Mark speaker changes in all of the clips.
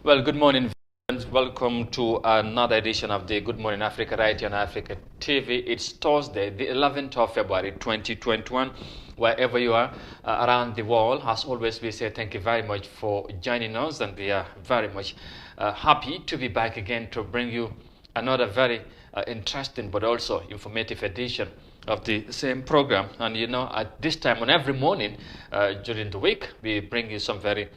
Speaker 1: Well, good morning, friends. Welcome to another edition of the Good Morning Africa right here on Africa TV. It's Thursday, the 11th of February 2021. Wherever you are around the world, as always, we say thank you very much for joining us, and we are very much happy to be back again to bring you another very interesting but also informative edition of the same program. And you know, at this time on every morning during the week, we bring you some very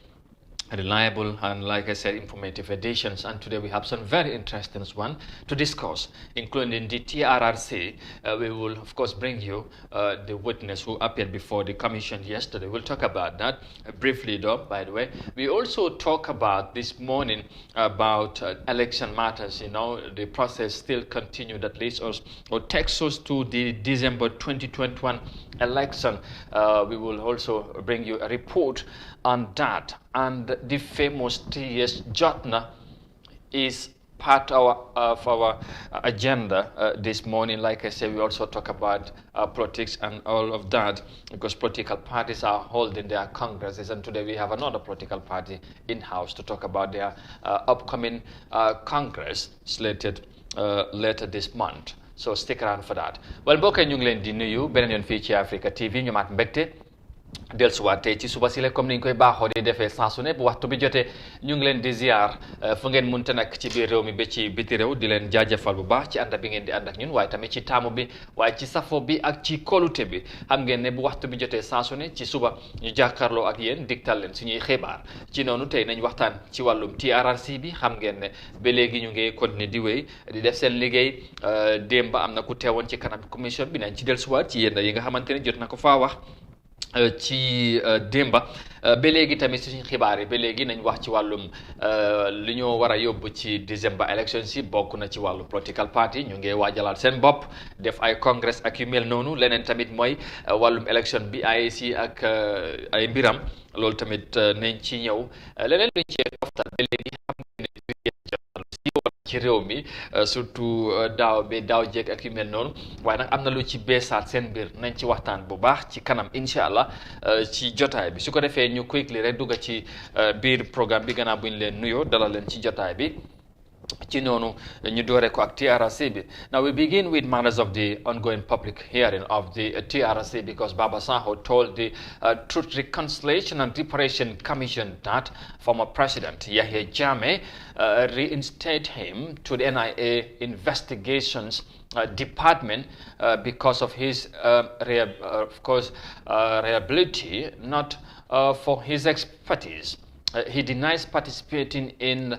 Speaker 1: reliable and, like I said, informative editions. And today we have some very interesting one to discuss, including the TRRC. We will, of course, bring you the witness who appeared before the commission yesterday. We'll talk about that briefly, though, by the way. We also talk about this morning about election matters. You know, the process still continued that leads us or takes us to the December 2021 election. We will also bring you a report on that. And the famous T.S. Jotna is part of our agenda this morning. Like I said, we also talk about politics and all of that, because political parties are holding their congresses, and today we have another political party in-house to talk about their upcoming congress slated later this month. So stick around for that. Well, mbokk yi ñu ngi leen di nuyu beneen yoon fii ci Africa TV ñu maat mbégte dellusiwaat tey ci suba si la comme ni ñu koy baaxoo di defee saa su ne bu waxtu bi jotee ñu ngi leen di ziar fu ngeen munte nag ci biir réew mi ba ci biti réew di leen jaajëfal bu baax ci ànd bi ngeen di ànd ak ñun, waaye tamit ci taamu bi, waaye ci safo bi ak ci kolute bi. Xam ngeen ne bu waxtu bi jotee saa su ne ci suba ñu jàkkaarloo ak yéen digtal leen suñuy xibaar. Ci noonu tey nañ waxtaan ci wàllum TRRC bi. Xam ngeen ne ba léegi ñu ngi continuer di wéy di def seen liggéey. Démb am na ku teewoon ci kanam commission bi, nañ ci dellusiwaat ci yéen yi nga xamante ne jot na ko faa wax ci démba. Ba léegi tamit suñu xibaar yi ba léegi nañ wax ci wàllum li ñoo war a yóbbu ci December election si. Bokk na ci wàllu political party, ñu ngi waajalaat seen bopp def ay congress ak yu mel noonu. Leneen tamit mooy wàllum election bi IEC ak ay mbiram, loolu tamit nañ ci ñëw. Leneen luñ ci toftal ba léegi xam nga ne ci réew mi surtout daaw bi daaw jéeg ak yu mel noonu, waaye nag am na lu ci beesaat seen mbir. Nañ ci waxtaan bu baax ci kanam incha allah ci jotaay bi. Su ko defee ñu quickly rek dugga ci biir programme bi gannaaw bu ñu leen nuyoo dalal leen ci jotaay bi. Ci noonu ñu doore ko ak TRRC bi. Now we begin with matters of the ongoing public hearing of the TRRC, because Baba Sango told the Truth, Reconciliation and Reparation Commission that former President Yahya Jammeh reinstated him to the NIA investigations department because of his reliability, not for his expertise. He denies participating in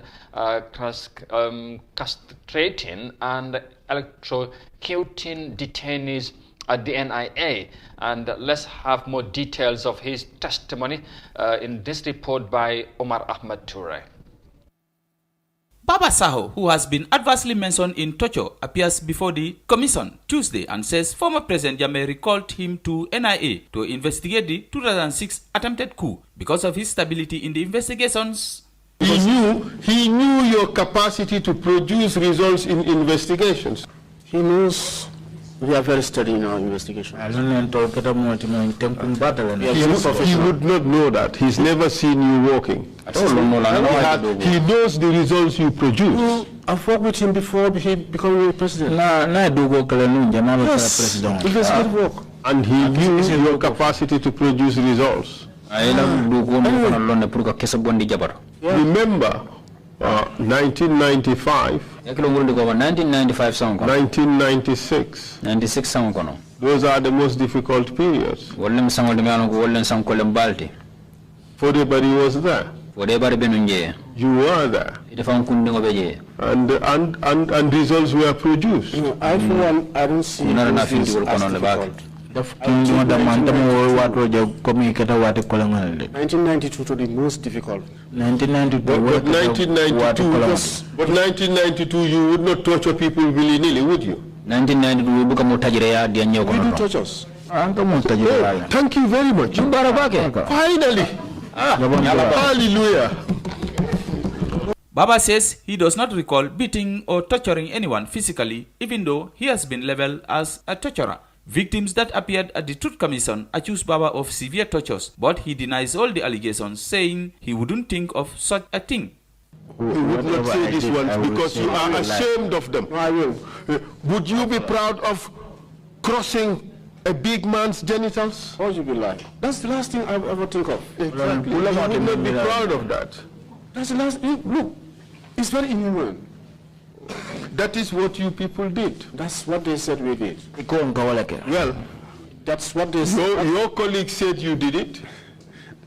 Speaker 1: castrating and electrocuting detainees at the NIA. And let's have more details of his testimony in this report by Omar Ahmed Toure.
Speaker 2: Baba Sango, who has been adversely mentioned in torture, appears before the commission Tuesday and says former President Jammeh recalled him to NIA to investigate the 2006 attempted coup because of his stability in the investigations.
Speaker 3: He knew your capacity to produce results in investigations.
Speaker 4: He knows we are very steady in our investigation.
Speaker 3: He would not know that. He's never seen you working. He knows the results you produce.
Speaker 4: I've worked with him before he became president.
Speaker 3: Yes, investigative work. And he knew your capacity to produce results. Remember 1995, 1996. Those are the most difficult periods. Everybody was there. You were there. And results were produced.
Speaker 4: I, for one, I don't see this as difficult. 1992 to the most difficult.
Speaker 3: 1992, you would not torture people willy-nilly, would you?
Speaker 4: 1992, we do tortures.
Speaker 3: Thank you very much. Finally. Hallelujah.
Speaker 2: Baba says he does not recall beating or torturing anyone physically, even though he has been labeled as a torturer. Victims that appeared at the Truth Commission accused Baba of severe tortures, but he denies all the allegations, saying he wouldn't think of such a thing.
Speaker 3: You would not say these ones because you are ashamed of them.
Speaker 4: No, I will.
Speaker 3: Would you be proud of crossing a big man's genitals?
Speaker 4: How would you be like? That's the last thing I ever think of.
Speaker 3: Exactly. You would not be proud of that.
Speaker 4: That's the last. Look, it's very inhuman.
Speaker 3: That is what you people did.
Speaker 4: That's what they said we did.
Speaker 3: Well,
Speaker 4: That's what they said.
Speaker 3: your colleague said you did it,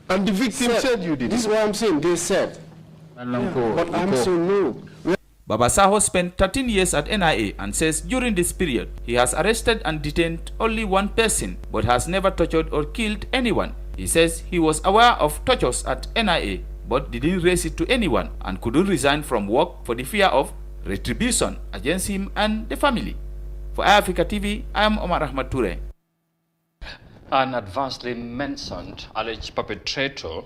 Speaker 3: and the victim said you did
Speaker 4: This is
Speaker 3: it.
Speaker 4: what I'm saying. They said. But I'm saying no.
Speaker 2: Baba Saho spent 13 years at NIA and says during this period, he has arrested and detained only one person, but has never tortured or killed anyone. He says he was aware of tortures at NIA, but didn't raise it to anyone and couldn't resign from work for the fear of retribution against him and the family. For Africa TV, I am Omar Ahmad Toure.
Speaker 1: An advancedly mentioned alleged perpetrator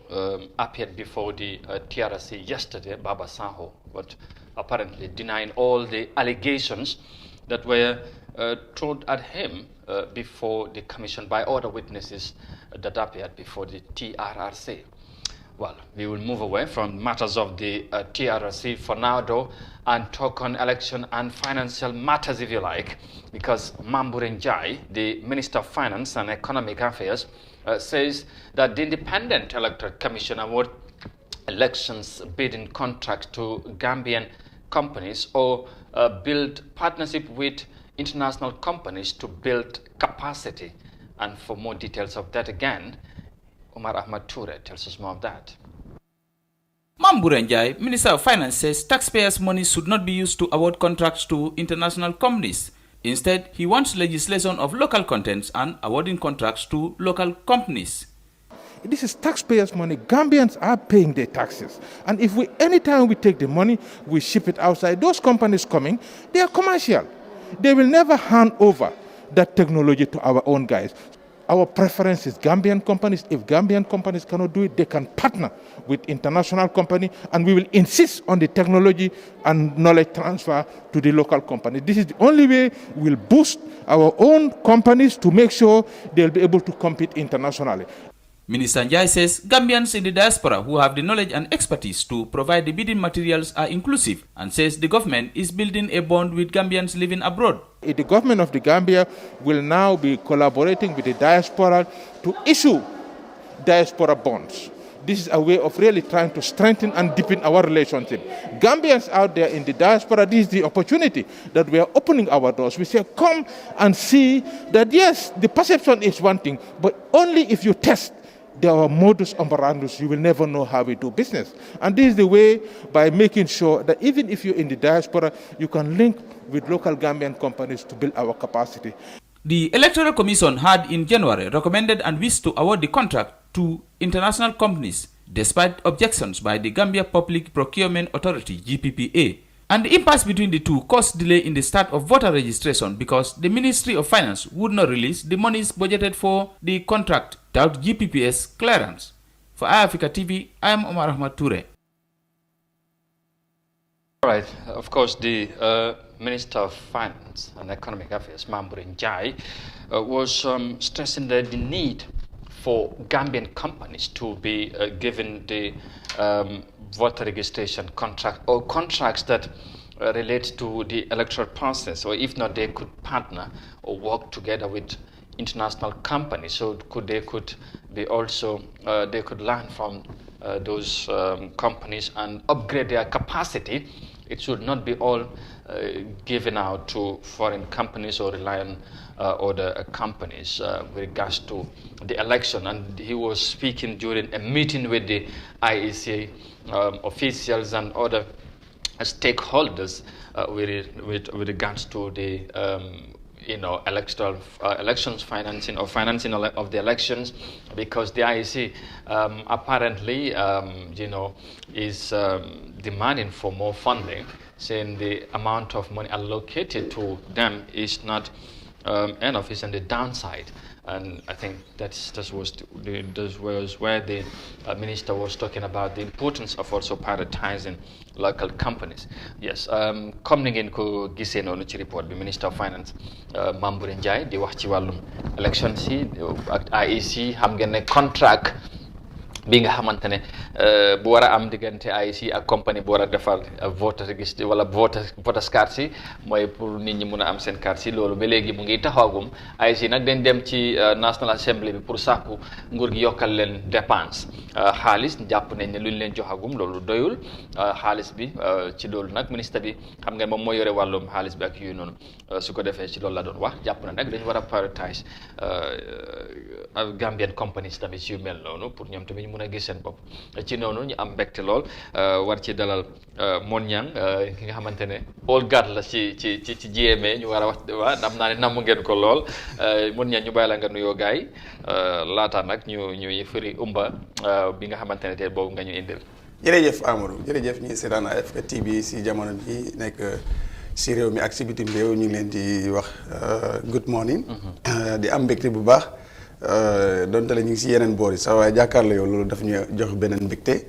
Speaker 1: appeared before the TRC yesterday, Baba Saho, but apparently denying all the allegations that were thrown at him before the commission by other witnesses that appeared before the TRRC. Well, we will move away from matters of the TRRC for now, though, and talk on election and financial matters, if you like, because Mamburen Njai, the Minister of Finance and Economic Affairs, says that the Independent Electoral Commission award elections bidding contracts to Gambian companies or build partnership with international companies to build capacity. And for more details of that again, Omar Ahmad Toure tells us more of that.
Speaker 2: Mamburen Njai, Minister of Finance, says taxpayers' money should not be used to award contracts to international companies. Instead, he wants legislation of local contents and awarding contracts to local companies.
Speaker 5: This is taxpayers' money. Gambians are paying their taxes. And if anytime we take the money, we ship it outside, those companies coming, they are commercial. They will never hand over that technology to our own guys. Our preference is Gambian companies. If Gambian companies cannot do it, they can partner with international company, and we will insist on the technology and knowledge transfer to the local company. This is the only way we'll boost our own companies to make sure they'll be able to compete internationally.
Speaker 2: Minister Njai says Gambians in the diaspora who have the knowledge and expertise to provide the bidding materials are inclusive, and says the government is building a bond with Gambians living abroad.
Speaker 5: The government of the Gambia will now be collaborating with the diaspora to issue diaspora bonds. This is a way of really trying to strengthen and deepen our relationship. Gambians out there in the diaspora, this is the opportunity that we are opening our doors. We say, come and see that yes, the perception is one thing, but only if you test their modus operandus, you will never know how we do business. And this is the way, by making sure that even if you're in the diaspora, you can link with local Gambian companies to build our capacity.
Speaker 2: The Electoral Commission had in January recommended and wished to award the contract to international companies, despite objections by the Gambia Public Procurement Authority, GPPA. And the impasse between the two caused delay in the start of voter registration because the Ministry of Finance would not release the monies budgeted for the contract without GPPA's clearance. For Africa TV, I am Omar Ahmad Toure.
Speaker 1: All right. Of course, the Minister of Finance and Economic Affairs, Mamburen Njai, was stressing the need for Gambian companies to be given the voter registration contract or contracts that relate to the electoral process, or if not, they could partner or work together with international companies. So they could be also they could learn from those companies and upgrade their capacity. It should not be all given out to foreign companies or rely on other companies with regards to the election. And he was speaking during a meeting with the IEC officials and other stakeholders with regards to the elections financing or financing of the elections, because the IEC apparently is demanding for more funding, saying the amount of money allocated to them is not enough, is on the downside. And I think that was where the minister was talking about the importance of also prioritizing local companies. Yes, comme ni ngeen ko gisee noonu ci report bi Minister of Finance Mamburen Njai di wax ci wàllum election si ak IEC. Xam ngeen ne contract bi nga xamante ne bu war a am diggante IEC ak compagnie bu war a defar voter registre wala voters card si mooy pour nit ñi mun a am seen carte si loolu ba léegi mu ngi taxawagum IEC nag dañ dem ci National Assembly bi pour sàkku nguur gi yokkal leen dépense xaalis jàpp nañ ne lu ñu leen joxagum loolu doyul xaalis bi ci loolu nag ministre bi xam nga moom moo yore wàllum xaalis bi ak yooyu noonu su ko defee ci loolu la doon wax jàpp na nag dañu war a prioritize Gambian companies tamit yu mel noonu pour ñoom tamit mun a gis seen bopp ci noonu ñu am mbégte lool war ci dalal Mon Nyang ki nga xamante ne all guard la ci GMA ñu war a wax am naa ne namm ngeen ko lool Mon Nyang ñu bàyyi la nga nuyoo gaay yi laata nag ñuy firi umba bi nga xamante ne tey boobu nga ñu indil.
Speaker 6: jërëjëf Amadou jërëjëf ñi seetaan Africa TV si jamono bi nekk si réew mi ak si bitim réew ñu ngi leen di wax good morning. di am mbégte bu baax. donte la ñu ngi si yeneen boor yi sax waaye jàkkaarloo yow loolu daf ñu jox beneen mbégte.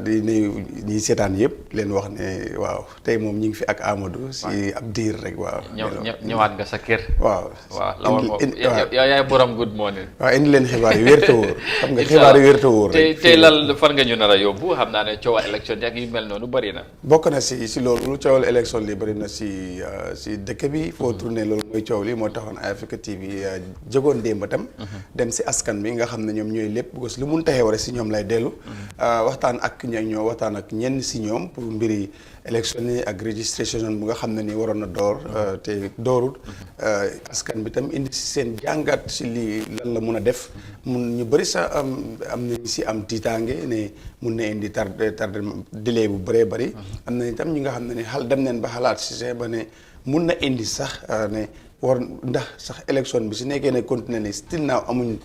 Speaker 6: di nuyu ñi seetaan yëpp leen wax ne waaw tey moom ñu ngi fi ak Amadou si ab diir rek waaw.
Speaker 1: ñëwaat nga sa kër.
Speaker 6: waaw
Speaker 1: la woon moom yaay borom good morning.
Speaker 6: waaw indi leen xibaar yi wér te wóor xam nga xibaar yi wér te wóor rek.
Speaker 1: tey lal fan nga ñu nar a yóbbu xam naa ne coowal élection yi ak yu mel noonu bëri na.
Speaker 6: bokk na si loolu coowal élection li bëri na si dëkk bi foo tourné loolu mooy coow li moo taxoon Africa TV jógoon démb tam. dem si askan bi nga xam ne ñoom ñooy lépp parce que lu mun taxee war si ñoom lay dellu. waxtaan ak waxtaan ak ñenn si ñoom pour mbiri élection yi ak registration bu nga xam ne ni waroon na door te doorul askan bi tam indi si seen jàngat si lii lan la mun a def mun ñu bëri sax am nañ si am tiitaange ne mun na indi tardé délai bu bëree bëri am na itam ñi nga xam ne ni dem neen ba xalaat si see ba ne mun na indi sax ne war ndax sax élection bi si nekkee ne continué ne still now amuñ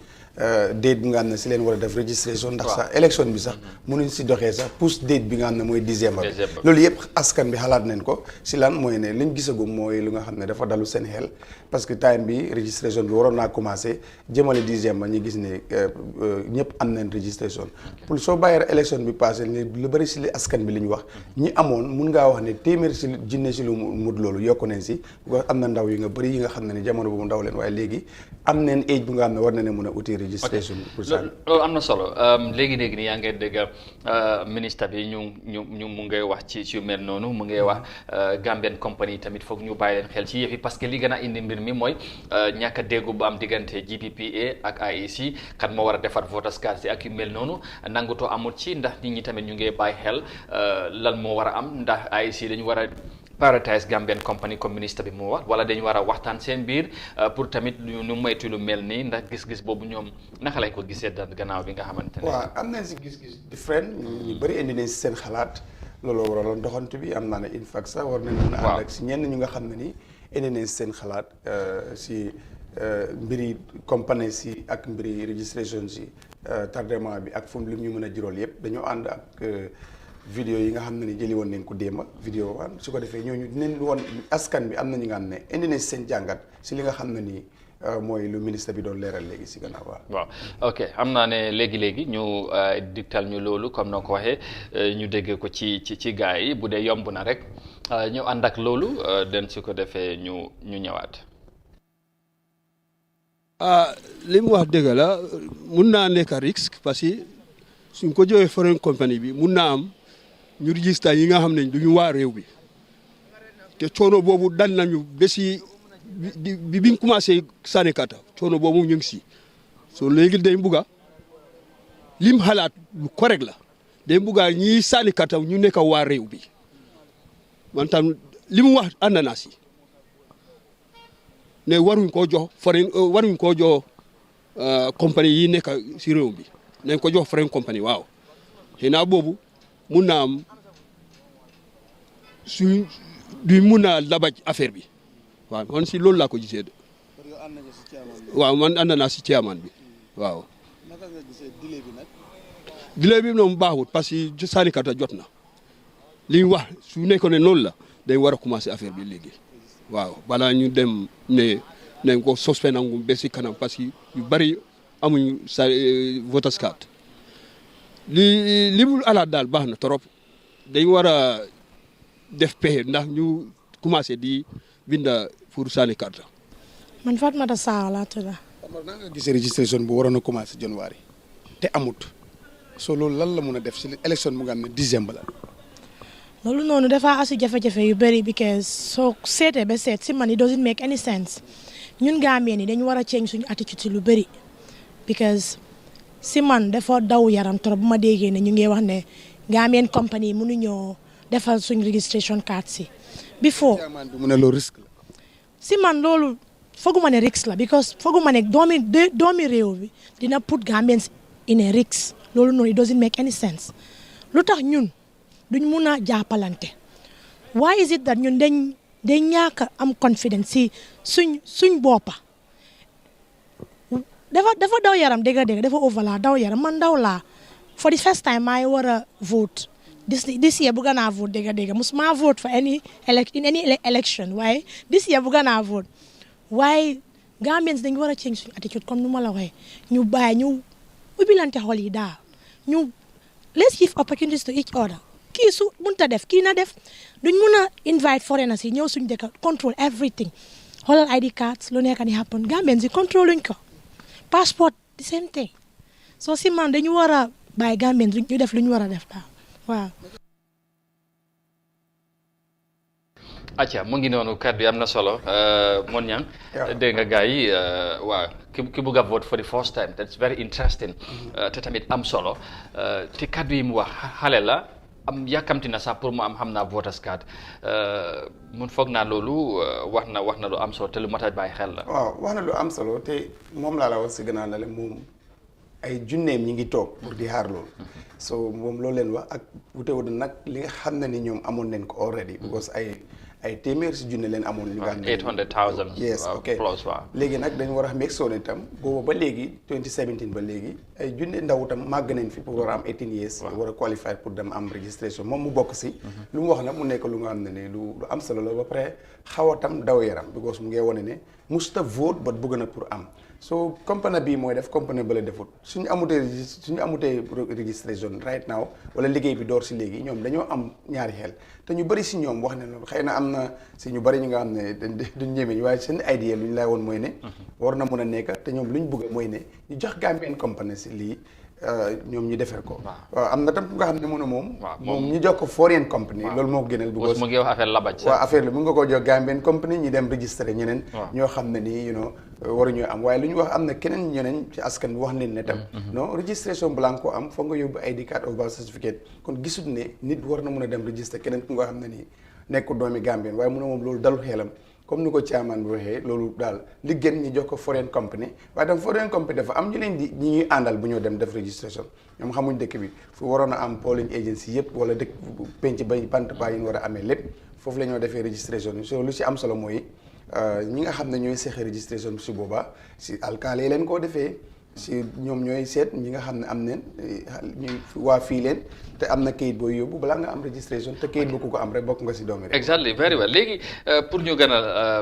Speaker 6: date bi nga xam ne si leen war a def registration ndax sax élection bi sax mënuñ si doxee sax pousse date bi nga xam ne mooy décembre bi loolu yëpp askan bi xalaat nañ ko si lan mooy ne liñ gisagum mooy lu nga xam ne dafa dalu seen xel parce que time bi registration bi waroon naa commencé jëmale décembre ñu gis ne ñëpp am nañ registration pour soo bàyyee élection bi passé lu bëri si li askan bi li ñu wax ñi amoon mun ngaa wax ne téeméer si junne si lu mut loolu yokku nañ si am na ndaw yi nga bëri yi nga xam ne ni jamono boobu ndaw leen waaye léegi am neen age bu nga xam ne war na ne mun a uti registration pour ça
Speaker 1: loolu am na solo léegi nii yaa ngi dégg ministre bi ñu mu ngay wax ci yu mel noonu mu ngay wax Gambian company tamit foog ñu bàyyi leen xel ci yëf yi parce que li gën a indi mbir mi mooy ñàkk a déggu bu am diggante GPPA ak IEC kan moo war a defar voters card si ak yu mel noonu nangutoo amul ci ndax nit ñi tamit ñu ngi bàyyi xel lan moo war a am ndax IEC dañu war a prioritize Gambian company comme ministre bi moo wax wala dañu war a waxtaan seen biir pour tamit ñu moytu lu mel nii ndax gis-gis boobu ñoom naka lañ ko gisee gannaaw bi nga xamante ne.
Speaker 6: waaw am nañ si gis-gis different ñu bëri indi nañ si seen xalaat looloo waraloon doxantu bi am naa ne in fact sax war nañ mën a ànd ak si ñenn ñu nga xam ne ni indi nañ si seen xalaat si mbiri compagnie si ak mbiri registration si tardement bi ak fu mu lim ñu mën a juróol yëpp dañoo ànd ak vidéo yi nga xam ne ni jëli woon nañ ko démba vidéo waan su ko defee ñooñu dinañ woon askan bi am na ñu nga xam ne indi nañ seen jàngat si li nga xam ne nii mooy lu ministre bi doon leeral léegi si gannaaw
Speaker 1: waaw ok xam naa ne léegi ñu digtal ñu loolu comme noo ko waxee ñu dégg ko ci gars yi bu dee yomb na rek ñu ànd ak loolu den su ko defee ñu ñëwaat.
Speaker 7: li mu wax dëgg la mun naa nekk risque parce que suñ ko joxee foreign company bi mun naa am ñu register yi nga xam ne duñu waa réew bi te coono boobu dal nañu ba si biñ commencé sànni kata coono boobu ñu ngi si soo léegi day bugga lim xalaat lu correct la day bugga ñiy sànni kata ñu nekk waa réew bi man tam li mu wax ànd naa si ne waruñ koo jox waruñ koo jox compagnie yi nekk si réew bi nañ ko jox foreign compagnie waaw xëy na boobu mun naa am suñ duñ mun a labaj affaire bi waaw man si loolu laa ko gisee de waaw man ànd naa si chairman bi waaw.
Speaker 8: naka nga gisee délai bi nag.
Speaker 7: délai bi moom baaxut parce que sànnikata jot na li ñu wax su nekkoon ne noonu la day war a commencer affaire bi léegi waaw balaa ñu dem ne nañ ko suspend nangu ba si kanam parce que yu bari amuñu sa voters card li mu alaat daal baax na trop dañ war a def pexe ndax ñu commencé di binda pour sànni carte.
Speaker 9: man Fatmata Sawa laa tudd.
Speaker 6: Amar na nga gisee registration bu waroon a commencé janvier te amut so loolu lan la mun a def si élection bu nga xam ne décembre la.
Speaker 9: loolu noonu dafa asi jafe-jafe yu bëri because soo seetee ba seet si man it doesn't make any sense ñun Gambien yi dañu war a change suñu attitude si lu bëri because si man dafa daw yaram trop bu ma déggee ne ñu ngi wax ne Gambien company yi mënuñoo defal suñ registration card si before
Speaker 6: mu ne loolu risque la.
Speaker 9: si man loolu fooguma ne risque la because fooguma ne doomi réew bi dina put Gambians in a risk loolu noonu it doesn't make any sense lu tax ñun duñ mun a jàppalante why is it that ñun dañ ñàkk am confidence si suñ boppa dafa daw yaram dégg dafa overla daw yaram man daw laa for the first time maa war a vote this year bëgg naa vote dégg musuma vote for any election waaye this year bëgg naa vote waaye Gambians dañ war a change suñu attitude comme nu ma la waxee ñu bàyyi ñu ubbilante xol yi daal ñu let's give opportunities to each other kii su mënta def kii na def duñ mun a invite foreigners yi ñëw suñu dëkk control everything xoolal ID cards lu nekk ni happen Gambians yi control luñ ko passport the same thing so si man dañu war a bàyyi Gambians ñu def lu ñu war a def daal waaw.
Speaker 1: acca mu ngi noonu kàddu yi am na solo Mon Ñang dégg nga gars yi waaw ki bugg a vote for the first time that's very interesting te tamit am solo te kàddu yi mu wax xale la am yàkkamti na sax pour mu am xam naa voters card mun foog naa loolu wax na lu am solo te lu mat a bàyyi xel la.
Speaker 6: waaw wax na lu am solo te moom laa la wax si gannaaw na le moom ay junneem ñi ngi toog pour di xaar loolu so moom loolu leen wax ak wute nag li nga xam ne ni ñoom amoon nañ ko already because ay téeméer si junne leen amoon. ñu gaan
Speaker 1: 800,000.
Speaker 6: yes ok
Speaker 1: plus waaw.
Speaker 6: léegi nag dañu war a make sure itam boobu ba léegi 2017 ba léegi ay junne ndaw itam màgg nañ fi pour war a am 18 years. war a qualifier pour dem am registration moom mu bokk si. lu mu wax nag mu nekk lu nga xam ne ni lu am solo la ba pare xaw a tam daw yaram because mu ngi wane ne musta vote but bëgg na pour am. so compagnie bii mooy def compagnie ba la defut suñu amutee registration right now wala liggéey bi door si léegi ñoom dañoo am ñaari xel te ñu bëri si ñoom wax ne loolu xëy na am na si ñu bëri ñu nga xam ne duñ ñemeñ waaye seen idée lu ñu lay woon mooy ne war na mun a nekk te ñoom lu ñu bëgg mooy ne ñu jox Gambian compagnie si lii ñoom ñu defar ko. waaw am na tam nga xam ne moom ñu jox ko foreign company. loolu moo ko gënal.
Speaker 1: because mu ngi wax affaire labaj.
Speaker 6: waaw affaire la mu nga ko jox Gambian company ñi dem registré ñeneen. ñoo xam ne nii waruñoo am waaye lu ñu wax am na keneen ñeneen ci askan bi wax leen ne tam. non registration balaa nga koo am foog nga yóbbu ID card of birth certificate kon gisut ne nit war na mun a dem registré keneen ku nga xam ne nii nekkul doomi Gambien waaye mu ne moom loolu dalul xelam. comme ni ko chairman bi waxee loolu daal li gën ñu jox ko foreign company waaye tam foreign company dafa am ñu leen di ñi ñuy àndal bu ñoo dem def registration ñoom xamuñ dëkk bi fu waroon a am polling agency yëpp wala dëkk penc ba bant ba yi ñu war a amee lépp foofu la ñoo defee registration bi so lu si am solo mooy ñi nga xam ne ñooy seexee registration bi si boobaa si alkaali leen koo defee si ñoom ñooy seet ñi nga xam ne am neen ñuy waa fii leen te am na kayit booy yóbbu balaa nga am registration te kayit bu ku ko am rek bokk nga si doomi rek.
Speaker 1: exactly very well léegi pour ñu gën a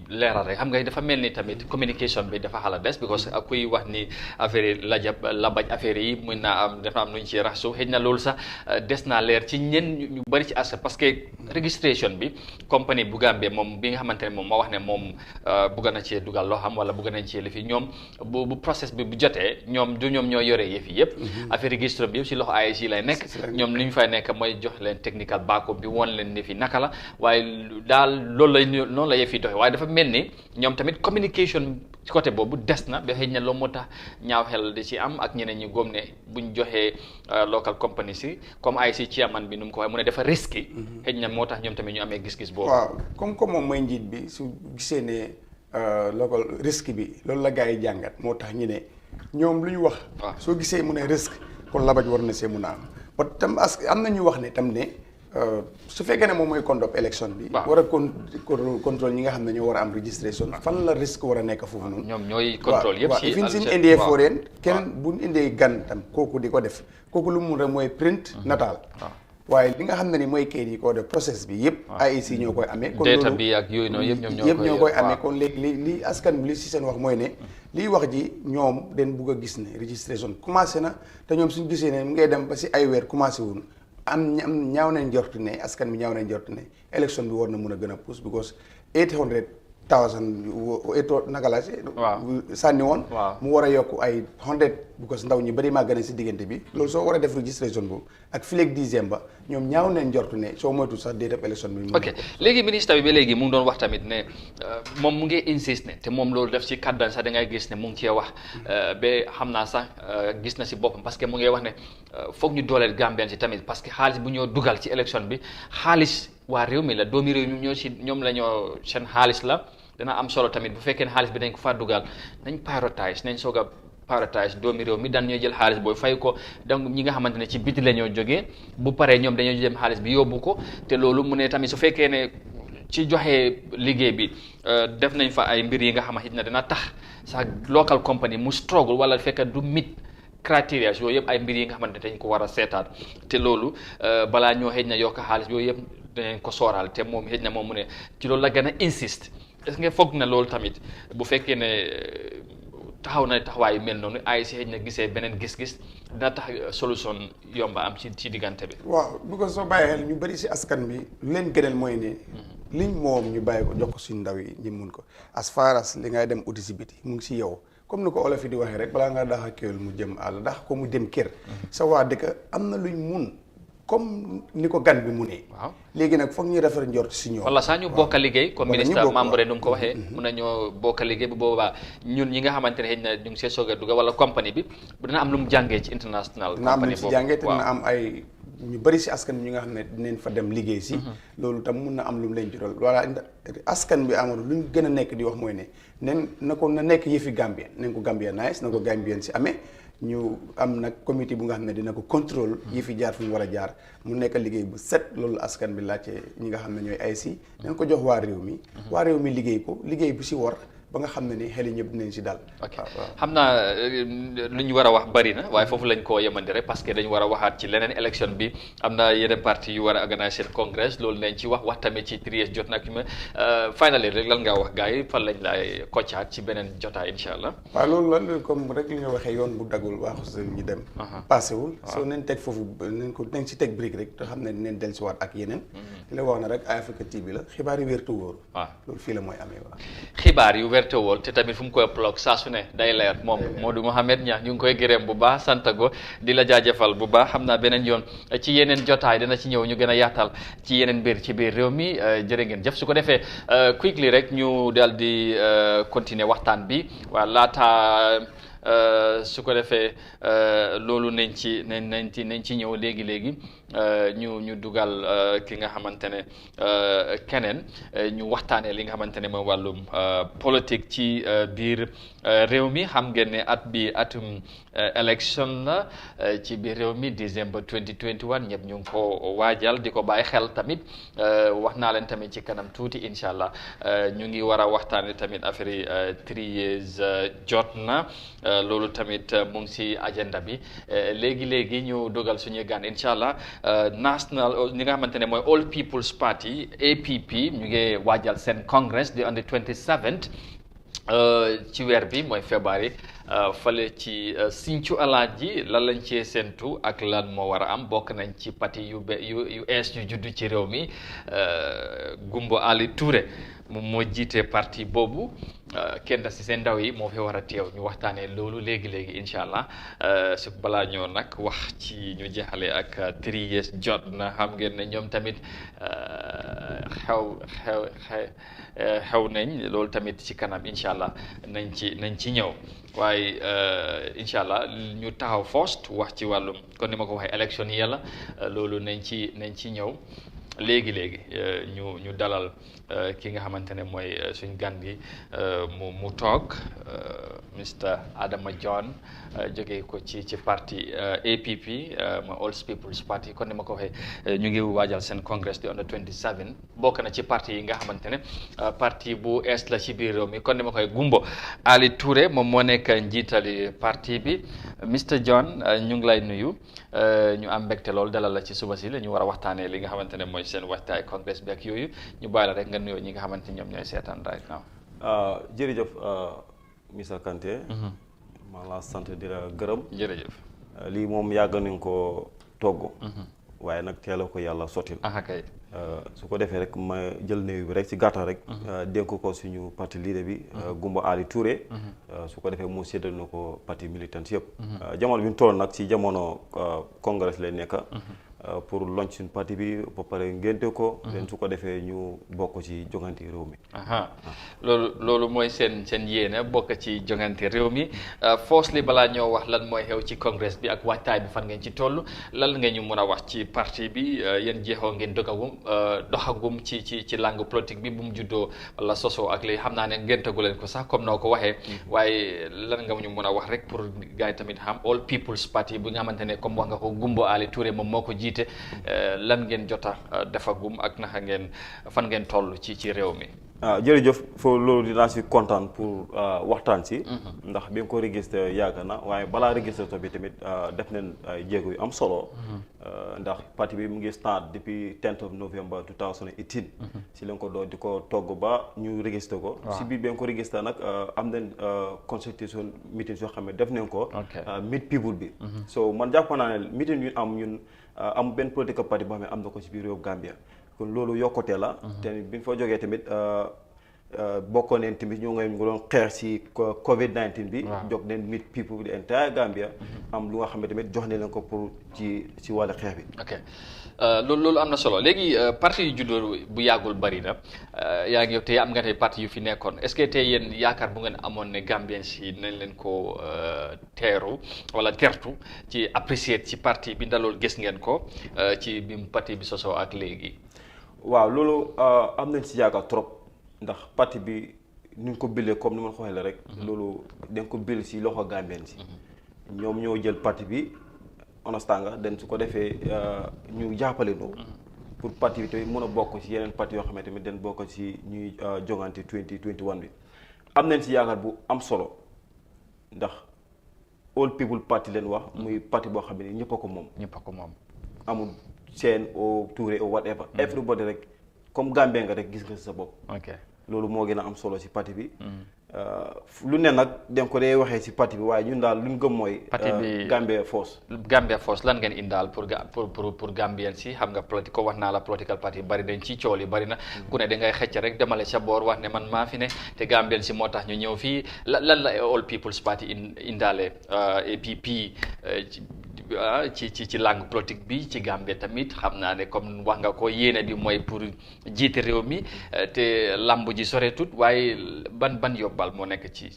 Speaker 1: leeral rek xam nga dafa mel ni tamit communication bi dafa xala des because kuy wax ni affaire yi labaj affaire yi mun naa am dafa am nu ñu ci raxasu xëy na loolu sax des naa leer ci ñenn ñu bëri ci askan parce que registration bi compagnie bu Gambie moom bi nga xamante ne moom moo wax ne moom bugg na cee dugal loo xam wala bugg nañ cee lifi ñoom bu process bi bu jotee ñoom ñoo yore yëf yi yëpp affaire registration bi yëpp si loxo AIC lay nekk ñoom li ñu fay nekk mooy jox leen technical backup bi woon leen ne fi naka la waaye daal noonu la yëf yi doxee waaye dafa mel ni ñoom tamit communication ci côté boobu des na ba xëy na loolu moo tax ñaaw xel di ci am ak ñeneen ñi góom ne buñ joxee local company si comme AIC chairman bi nu mu ko waxee mu ne dafa risqué xëy na moo tax ñoom tamit ñu amee gis-gis boobu.
Speaker 6: waaw comme moom mooy njiit bi su gisee ne local risque bi loolu la gars yi jàngat moo tax ñu ne ñoom lu ñu wax. soo gisee mu ne risque kon labaj war na see mun a am ba tam am na ñu wax ne tam ne su fekkee ne moom mooy conduct élection bi. war a contrôle ñi nga xam ne ñoo war a am registration. fan la risque war a nekk foofu noonu.
Speaker 1: ñoom ñooy contrôle yëpp si
Speaker 6: waaw suñ indee foreign keneen bu ñu indee gan tam kooku di ko def kooku lu mu mun rek mooy print nataal. waaye li nga xam ne ni mooy kayit yi koo def process bi yëpp AIC ñoo koy amee kon
Speaker 1: data bi ak yooyu noonu
Speaker 6: yëpp ñoo koy amee kon léegi li askan bi li si seen wax mooy ne liy wax ji ñoom den bugg a gis ne registration commencé na te ñoom suñ gisee ne mu ngay dem ba si ay weer commencé wun am ñaaw nañ jortu ne askan bi ñaaw nañ jortu ne élection bi war na mun a gën a pousse because 800,000 80,000 naka la si sànni woon mu war a yokk ay 100 because ndaw ñi bëri maa gën a si diggante bi loolu soo war a def registration boobu ak fileeg 10e ba ñoom ñaaw neen njortu ne soo moytu sax date of election bi
Speaker 1: ok léegi ministre bi ba léegi mu ngi doon wax tamit ne moom mu ngi insiste ne te moom loolu def si kàddan sax da ngay gis ne mu ngi cee wax ba xam naa sax gis na si boppam parce que mu ngi wax ne foog ñu dooleel Gambien si tamit parce que xaalis bu ñoo dugal ci élection bi xaalis waa réew mi la doomi réew mi ñoo si ñoom la ñoo seen xaalis la dana am solo tamit bu fekkee ne xaalis bi dañ ko faa dugal nañ prioritize nañ soog a prioritize doomi réew mi daan ñoo jël xaalis booy fay ko donc ñi nga xamante ne ci biti la ñoo jógee bu paree ñoom dañoo jëm xaalis bi yóbbu ko te loolu mu ne tamit su fekkee ne ci joxe liggéey bi def nañ fa ay mbir yi nga xamante ne dina tax sax local company mu struggle wala fekk du mit criteria yooyu yëpp ay mbir yi nga xamante ne dañ ko war a seetaat te loolu balaa ñoo xëj na yokk xaalis yooyu yëpp danañ ko sooraal te moom xëj na moom mu ne ci loolu la gën a insiste est-ce que foog na loolu tamit bu fekkee ne taxaw na taxawaay yu mel noonu ay si xëj na gisee beneen gis-gis dina tax solution yomba am ci diggante bi.
Speaker 6: waaw because soo bàyyi xel ñu bëri si askan bi lu leen gënal mooy ne liñ moom ñu bàyyi ko jox ko suñu ndaw yi ñu mun ko as far as li ngay dem uti si biti mu ngi si yow comme ni ko olof yi di waxee rek balaa nga dax a kéwél mu jëm àll dax ko mu dem kër sa waa dëkk am na luñ mun comme ni ko gan bi mu ne.
Speaker 1: waaw
Speaker 6: léegi nag foog ñu rafet njort si ñoom.
Speaker 1: wala saa ñu bokk a liggéey comme ministre membre nu mu ko waxee. mun nañoo bokk a liggéey bu boobaa ñun ñi nga xamante ne xëy na ñu ngi see soog a dugg wala compagnie bi dina am lu mu jàngee ci international.
Speaker 6: dina am lu mu si jàngee te dina am ay ñu bëri si askan bi ñu nga xam ne dinañ fa dem liggéey si. loolu tam mun na am lu mu leen jural voilà askan bi amoon lu ñu gën a nekk di wax mooy ne nen na ko na nekk yëfi Gambien nañ ko Gambien nice na ko Gambien si amee. ñu am nag comité bu nga xam ne dina ko contrôle yi fi jaar fu mu war a jaar mu nekk liggéey bu set loolu askan bi laajte ñi nga xam ne ñooy ay si nañ ko jox waa réew mi liggéey ko liggéey bu si war ba nga xam ne ni xel yi ñëpp dinañ si dal.
Speaker 1: ok xam naa lu ñu war a wax bari na waaye foofu lañ koo yemandi rek parce que dañu war a waxaat ci leneen élection bi am na yeneen parti yu war a organiser congrès loolu nañ ci wax tamit ci 3 jot nag ma finally rek lan ngaa wax gars yi fan lañ laay koccaat ci beneen jotaay incha allah.
Speaker 6: waaw loolu la comme rek li nga waxee yoon bu dagul waaxu ñu dem. passé wul soo nañ teg foofu nañ si teg brique rek te xam ne dinañ dellusiwaat ak yeneen. li la wax na rek Africa TV la xibaar yu wér te wóor. waaw loolu fii la mooy amee waaw.
Speaker 1: xibaar yu wér te wóor te tamit fu mu koy plug saa su ne day leer moom Modou Mohamed Niang ñu ngi koy gërëm bu baax sant ko di la jaajëfal bu baax xam naa beneen yoon ci yeneen jotaay dina ci ñëw ñu gën a yaatal ci yeneen mbir ci biir réew mi jërë ngeen jëf su ko defee quickly rek ñu daal di continuer waxtaan bi waa laata su ko defee loolu nañ ci ñëw léegi ñu dugal ki nga xamante ne keneen ñu waxtaanee li nga xamante ne mooy wàllum politique ci biir réew mi xam ngeen ne at bi atum élection la ci biir réew mi décembre 2021 ñëpp ñu ngi ko waajal di ko bàyyi xel tamit wax naa leen tamit ci kanam tuuti incha allah ñu ngi war a waxtaanee tamit affaire yi 3 years jot na loolu tamit mu ngi si agenda bi léegi ñu dogal suñuy gan incha allah national ñi nga xamante ne mooy All People's Party APP ñu ngi waajal seen congress di on the 27th ci weer bi mooy février fale ci Sinthiou Alaaji lan lañ cee séntu ak lan moo war a am bokk nañ ci parti yu ees yu juddu ci réew mi Gumbo Ali Touré moom moo jiite parti boobu kenn si seen ndaw yi moo fi war a teew ñu waxtaanee loolu léegi incha allah su balaa ñoo nag wax ci ñu jeexale ak 3 years jot na xam ngeen ne ñoom tamit xew nañ loolu tamit ci kanam incha allah nañ ci ñëw waaye incha allah ñu taxaw first wax ci wàllum kon ni ma ko waxee élection yi yàlla loolu nañ ci ñëw léegi ñu dalal ki nga xamante ne mooy suñ gan gi mu toog Mr Adama John jógee ko ci parti APP mooy All People's Party kon ni ma ko waxee ñu ngi waajal seen congress di on the 27 bokk na ci parti yi nga xamante ne parti bu est la ci biir réew mi kon ni ma ko waxee Gumbo Ali Touré moom moo nekk njiitali parti bi Mr John ñu ngi lay nuyu ñu am mbégte lool dalal la ci suba si la ñu war a waxtaanee li nga xamante ne mooy seen waxtaay congress bi ak yooyu ñu bàyyi la rek nga nuyoo ñi nga xamante ñoom ñooy seetaan right now.
Speaker 10: jërëjëf Mr Kanté. maa la sant di la gërëm.
Speaker 1: jërëjëf.
Speaker 10: lii moom yàgg nañ ko togg. waaye nag teel a ko yàlla sottil.
Speaker 1: kay.
Speaker 10: su ko defee rek ma jël nuyu bi rek ci gàttal rek dénk ko suñu parti leader bi Gumba Ali Touré su ko defee mu séddal na ko parti militant yëpp jamono bi ñu toll nag ci jamono congrès lay nekk pour launch suñu parti bi ba pare ngénte ko leen su ko defee ñu bokk ci jongante réew mi
Speaker 1: loolu mooy seen yéene bokk ci jongante réew mi firstly balaa ñoo wax lan mooy xew ci congrès bi ak waajtaay bi fan ngeen ci toll lan nga ñu mën a wax ci parti bi yéen jeexoo ngeen doxagum ci langue politique bi bu mu juddoo wala sosoo ak léegi xam naa ne ngéntagu leen ko sax comme noo ko waxee waaye lan nga ñu mën a wax rek pour gars yi tamit xam All People's Party bi nga xamante ne comme wax nga ko Gumbo Ali Touré moom moo ko jiite lan ngeen jota defagum ak naka ngeen fan ngeen toll ci réew mi
Speaker 10: jërëjëf foo loolu dinaa si kontaan pour waxtaan si ndax bi nga ko registré yàgg na waaye balaa registré to bi tamit def nañ ay jéego yu am solo ndax parti bi mu ngi start depuis 10th of November 2018 si lañ ko doon di ko togg ba ñu registré ko si biir bi nga ko registré nag am nañ consultation meeting yoo xam ne def nañ ko meet people bi so man jàpp naa ne meeting yu ñun am benn political party boo xam ne am na ko si biir réew Gambia kon loolu yokkute la te bi ñu fa jógee tamit bokkoon neen tamit ñoo ngi doon xeex si COVID-19 bi jóg neen meet people the entire Gambia am lu nga xam ne tamit jox ne leen ko pour ci wàllu xeex bi
Speaker 1: ok loolu am na solo léegi parti yu juddoo bu yàggul bari na yaa ngi tey am nga tey parti yu fi nekkoon est-ce que tey yéen yaakaar bu ngeen amoon ne Gambien si nañ leen ko teeru wala tertu ci apprécier ci parti bi ndalool gis ngeen ko ci bi parti bi sosoo ak léegi
Speaker 10: waaw loolu am nañ si yaakaar trop ndax parti bi ni nga ko bildee comme ni ma ko waxee la rek loolu dañ ko bild si loxo Gambien si ñoom ñoo jël parti bi onastanga den su ko defee ñu jàppale no pour parti bi tamit mën a bokk si yeneen parti yoo xam ne tamit den bokk si ñuy jongante 2021 bi am nañ si yaakaar bu am solo ndax All People Party leen wax muy parti boo xam ne ñëpp a ko moom amul seen o Touré o whatever everybody rek comme Gambien nga rek gis nga sa bopp loolu moo gën a am solo si parti bi lu ne nag den ko dee waxee si parti bi waaye ñun daal lu ñu gëm mooy
Speaker 1: parti bi
Speaker 10: Gambia Force
Speaker 1: lan ngeen indaal pour Gambien si xam nga politique ko wax naa la political party bari dañ ci cool yi bari na ku ne da ngay xëcc rek demale sa boor wax ne man maa fi ne te Gambien si moo tax ñu ñëw fii lan la All People's Party indaale APP ci langue politique bi ci Gambie tamit xam naa ne comme wax nga ko yéene bi mooy pour jiite réew mi te lamb ji soreetut waaye ban yóbbal moo nekk ci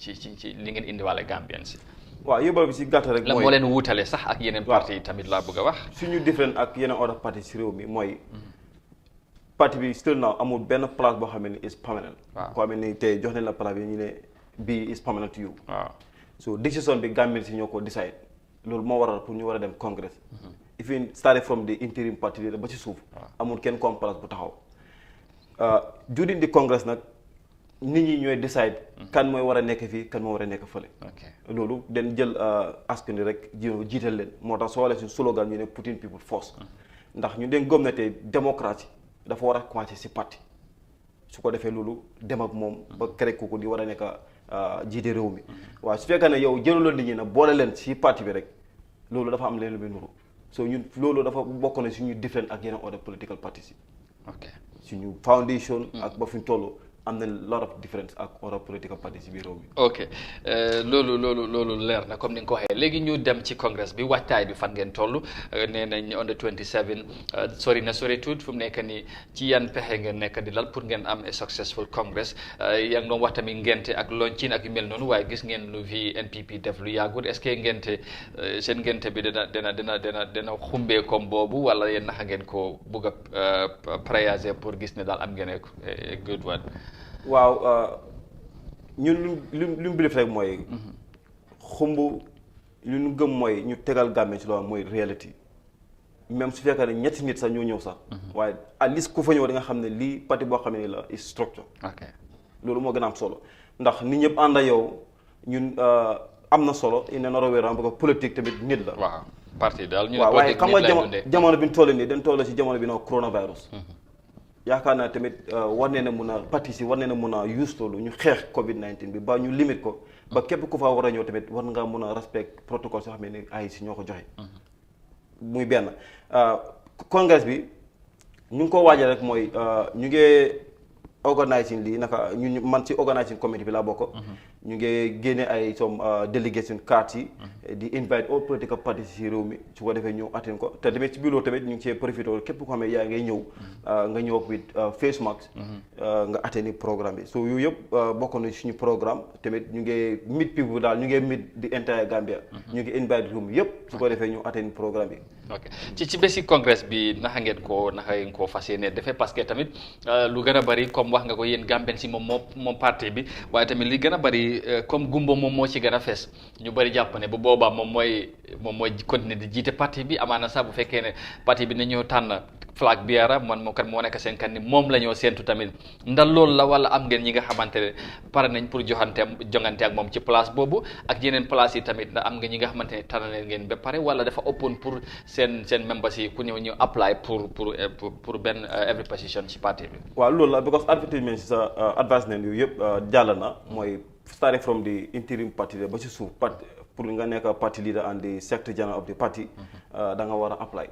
Speaker 1: li ngeen indiwaale Gambien si
Speaker 10: waaw yóbbal bi si gàttal rek mooy
Speaker 1: la moo leen wuutale sax ak yeneen parti yi tamit laa bëgg a wax
Speaker 10: suñu différent ak yeneen other parti si réew mi mooy parti bi still now amul benn place boo xam ne is permanent koo xam ne tey jox nañ la place bi ñu ne bii is permanent to you so décision bi Gambien si ñoo ko decide loolu moo waral pour ñu war a dem congrès even started from the interim party leader ba ci suuf amul kenn comme place bu taxaw during the congress nag nit ñi ñooy decide kan mooy war a nekk fii kan moo war a nekk fële loolu den jël askan rek jiital leen moo tax soo walee suñu slogan ñu ne putting people first ndax ñu den gëm na tey démocratie dafa war a commencer si parti su ko defee loolu dem ak moom ba kerek kooku di war a nekk jiite réew mi waaye su fekkee ne yow jëluloo nit ñi nag boole leen si parti bi rek loolu dafa am leen lu muy nuru so ñun loolu dafa bokk na suñu différent ak yeneen other political parties yi suñu foundation ak ba fi ñu toll am na lot of difference ak other political parties ci biir réew mi
Speaker 1: ok loolu leer na comme ni nga ko waxee léegi ñu dem ci congrès bi waajtaay bi fan ngeen toll nee nañ on the 27 sori na sori tuut fu mu nekk nii ci yan pexe ngeen nekk di lal pour ngeen am a successful congress yaa ngi doon wax tamit ngente ak loncin ak yu mel noonu waaye gis ngeen lu fi NPP def lu yàggut est-ce que ngente seen ngente bi dina xumbee comme boobu wala yéen naka ngeen ko bugg a préyager pour gis ne daal am ngeen a good one
Speaker 10: waaw ñun lu mu bilif rek mooy xumb lu ñu gëm mooy ñu tegal Gambie ci loolu mooy reality même su fekkee ne ñetti nit sax ñoo ñëw sax waaye at least ku fa ñëw da nga xam ne lii parti boo xam ne la is structure loolu moo gën a am solo ndax nit ñëpp ànd ak yow ñun am na solo ine norowéran parce que politique tamit nit la
Speaker 1: waaw parti daal ñu
Speaker 10: waaw waaye xam nga jamono bi ñu toll nii dañ toll ci jamono bi noo coronavirus yaakaar naa tamit war nee na mun a parti si war nee na mun a use loolu ñu xeex COVID-19 bi ba ñu limite ko ba képp ku fa war a ñëw tamit war nga mun a respect protocole soo xam ne ay si ñoo ko joxe muy benn congrès bi ñu ngi ko waajal rek mooy ñu ngi organising lii naka ñu man ci organising committee bi laa bokk. ñu ngi génne ay some delegation cards yi. di invite all political parties ci réew mi su ko defee ñëw atteindre ko te tamit ci biir loolu tamit ñu ngi cee profité képp koo xam ne yaa ngay ñëw nga ñëw ak with face mask nga atteindre programme bi so yooyu yëpp bokk na suñu programme tamit ñu ngi meet people daal ñu ngi meet di entire Gambia. ñu ngi invite réew mi yëpp su ko defee ñu atteindre programme bi.
Speaker 1: ok ci bési congrès bi naka ngeen ko fas yéene defee parce que tamit lu gën a bëri comme wax nga ko yéen Gambien si moom parti bi waaye tamit li gën a bëri comme gumbo moom moo ci gën a fees ñu bëri jàpp ne bu boobaa moom mooy continuer di jiite parti bi amaana sax bu fekkee ne parti bi nañoo tànn flag bearer man moo kat moo nekk seen kan ni moom la ñoo séentu tamit ndax loolu la wala am ngeen ñi nga xamante ne pare nañ pour jongante ak moom ci place boobu ak yeneen place yi tamit ndax am nga ñi nga xamante ne tànn leen ngeen ba pare wala dafa open pour seen members yi ku ñëw apply pour benn every position ci parti bi.
Speaker 10: waaw loolu la because advertisement si sa advertisement yooyu yëpp jàll na mooy starting from the interim party ba ci suuf pour nga nekk party leader and the secretary general of the party da nga war a apply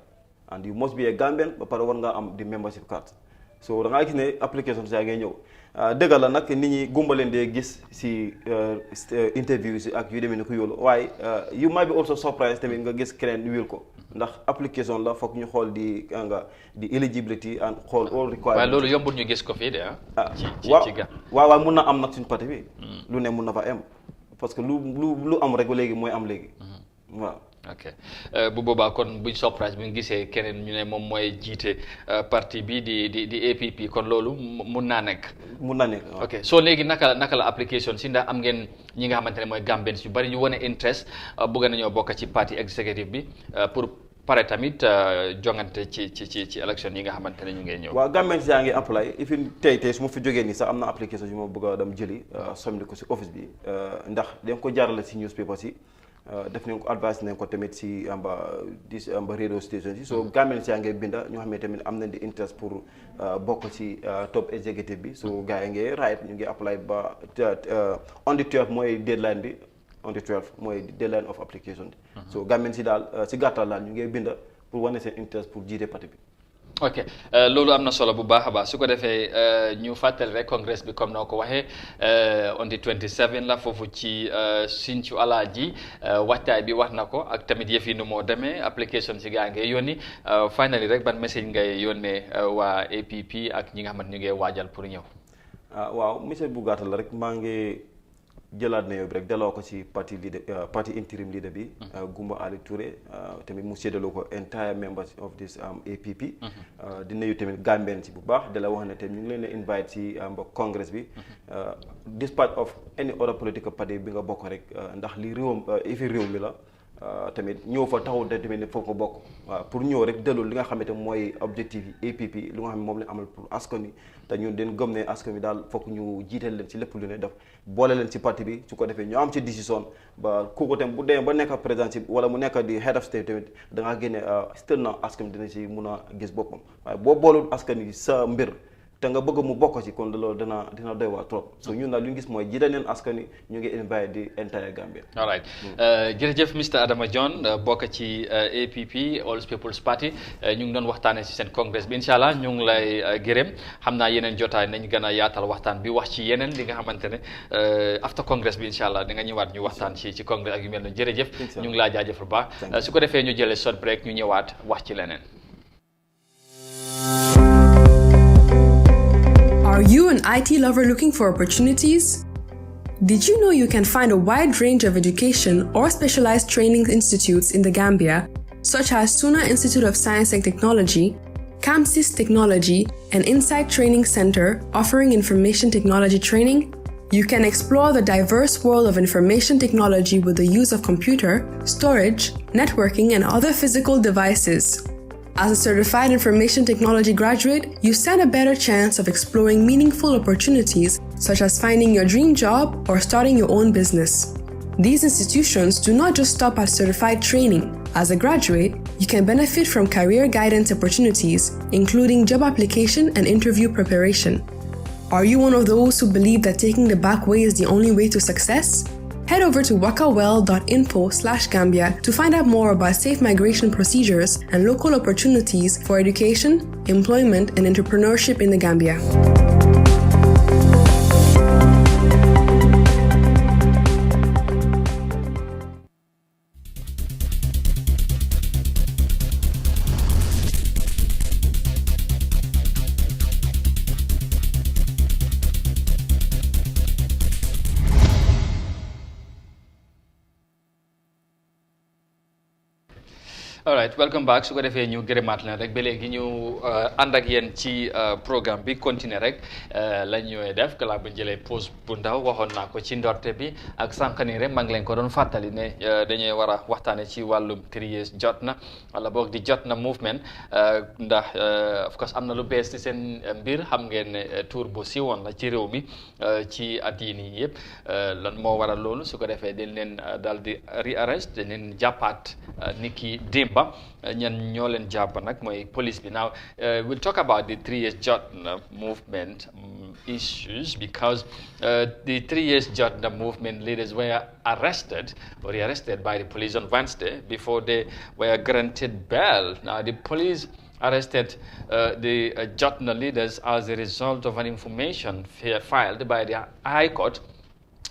Speaker 10: and you must be a Gambian ba pare war nga am the membership card so da ngaa gis ne application saa ngay ñëw dëgg la nag nit ñi gumbaleen dee gis si interview si ak yu demee ni ko yoolu waaye you might be also surprised tamit nga gis keneen wil ko ndax application la foog ñu xool di eligibility and xool all requirements.
Speaker 1: waaye loolu yombul ñu gis ko fii de
Speaker 10: waaw mun na am nag suñu parti bi lu ne mun na fa am parce que lu am rek léegi mooy am léegi waaw.
Speaker 1: ok bu boobaa kon buñ surprise bu ñu gisee keneen ñu ne moom mooy jiite parti bi di APP kon loolu mun naa nekk.
Speaker 10: mun naa nekk
Speaker 1: ok soo léegi naka la application si ndax am ngeen ñi nga xamante ne mooy Gambians yu bari ñu wane interest bëgg nañoo bokk ci parti executive bi pour pare tamit jongante ci élection yi nga xamante ne ñu ngi ñëw.
Speaker 10: waaw Gambians yaa ngi apply ifin tey su ma fi jógee nii sax am na application yu ma bëgg a dem jëli somni ko si office bi ndax dañ ko jaarale si newspaper si. def nañ ko advice nañ ko tamit si amba radio station si so Gambians yaa ngi binda ñoo xam ne tamit am nañ di interest pour bokk ci top executive bi so gars yi ngi right ñu ngi apply ba on the 12 mooy deadline bi on the 12 mooy deadline of application bi so Gambians si daal si gàttal daal ñu ngi binda pour wane seen interest pour jiite parti bi.
Speaker 1: ok loolu am na solo bu baax a baax su ko defee ñu fàttali rek congrès bi comme noo ko waxee on the 27 la foofu ci Sinthiou Alaaji waxtaay bi wax na ko ak tamit yëf yi nu moo demee application si gaa ngay yónni finally rek ban message ngay yónnee waa APP ak ñi nga xamante ñu ngi waajal pour ñëw.
Speaker 10: waaw message bu gàttal la rek maa ngi jëlaat na yow bi rek daloo ko ci parti interim leader bi Gumba Ali Touré tamit mu séddaloo ko entire members of this APP di nuyu tamit Gambien ci bu baax da la wax ne tamit ñu ngi leen a invite ci congress bi despite of any other political party bi nga bokk rek ndax li réew mi la tamit ñëw fa taxaw de tamit ne foog nga bokk waaw pour ñëw rek delloo li nga xamante mooy objectif yi APP li nga xam ne moom lañ amal pour askan wi te ñun den gëm ne askan wi daal foog ñu jiital leen ci lépp lu ne def boole leen ci parti bi su ko defee ñu am ci décision ba kooku tamit bu demee ba nekk président wala mu nekk di head of state tamit da ngaa génne still na askan wi dina ci mun a gis boppam waaye boo boolul askan wi sa mbir te nga bëgg mu bokk ci kon loolu dina doy waar trop so ñun daal lu ñu gis mooy jiital leen askan wi ñu ngi invite di entire Gambia.
Speaker 1: all right jërëjëf Mr Adama John bokk ci APP All People's Party ñu ngi doon waxtaanee ci seen congrès bi incha allah ñu ngi lay gërëm xam naa yeneen jotaay nañ gën a yaatal waxtaan bi wax ci yeneen li nga xamante ne after congrès bi incha allah da nga ñëwaat ñu waxtaan ci congrès ak yu mel noonu jërëjëf. ñu ngi laa jaajëfal baax su ko defee ñu jëlee short break ñu ñëwaat wax ci leneen.
Speaker 11: Are you an IT lover looking for opportunities? Did you know you can find a wide range of education or specialized training institutes in the Gambia, such as Suna Institute of Science and Technology, CAMSIS Technology, and Insight Training Center offering information technology training? You can explore the diverse world of information technology with the use of computer, storage, networking, and other physical devices. As a certified information technology graduate, you stand a better chance of exploring meaningful opportunities such as finding your dream job or starting your own business. These institutions do not just stop at certified training. As a graduate, you can benefit from career guidance opportunities, including job application and interview preparation. Are you one of those who believe that taking the back way is the only way to success? Head over to wakawell.info/Gambia to find out more about safe migration procedures and local opportunities for education, employment, and entrepreneurship in the Gambia.
Speaker 1: All right, welcome back. su ko defee ñu gërëmaat leen rek ba léegi ñu ànd ak yéen ci programme bi continuer rek la ñuy def gannaaw bu ñu jëlee pause bu ndaw waxoon naa ko ci ndorte bi ak sànq nii rek maa ngi leen ko doon fàttali ne dañuy war a waxtaane ci wàllum 3 years jot na wala boog di jot na movement ndax of course am na lu bees ci seen mbir xam ngeen ne tour bu siiwoon la ci réew mi ci at yii nii yëpp lan moo waral loolu su ko defee dañ leen daal di rearrest dañ leen jàppaat ni ki démba ñan ñoo leen jàpp nag mooy police bi. Now we'll talk about the 3 years Jotna movement issues because the 3 years Jotna movement leaders were arrested or rearrested by the police on Wednesday before they were granted bail. Now the police arrested the Jotna leaders as a result of an information filed by the High Court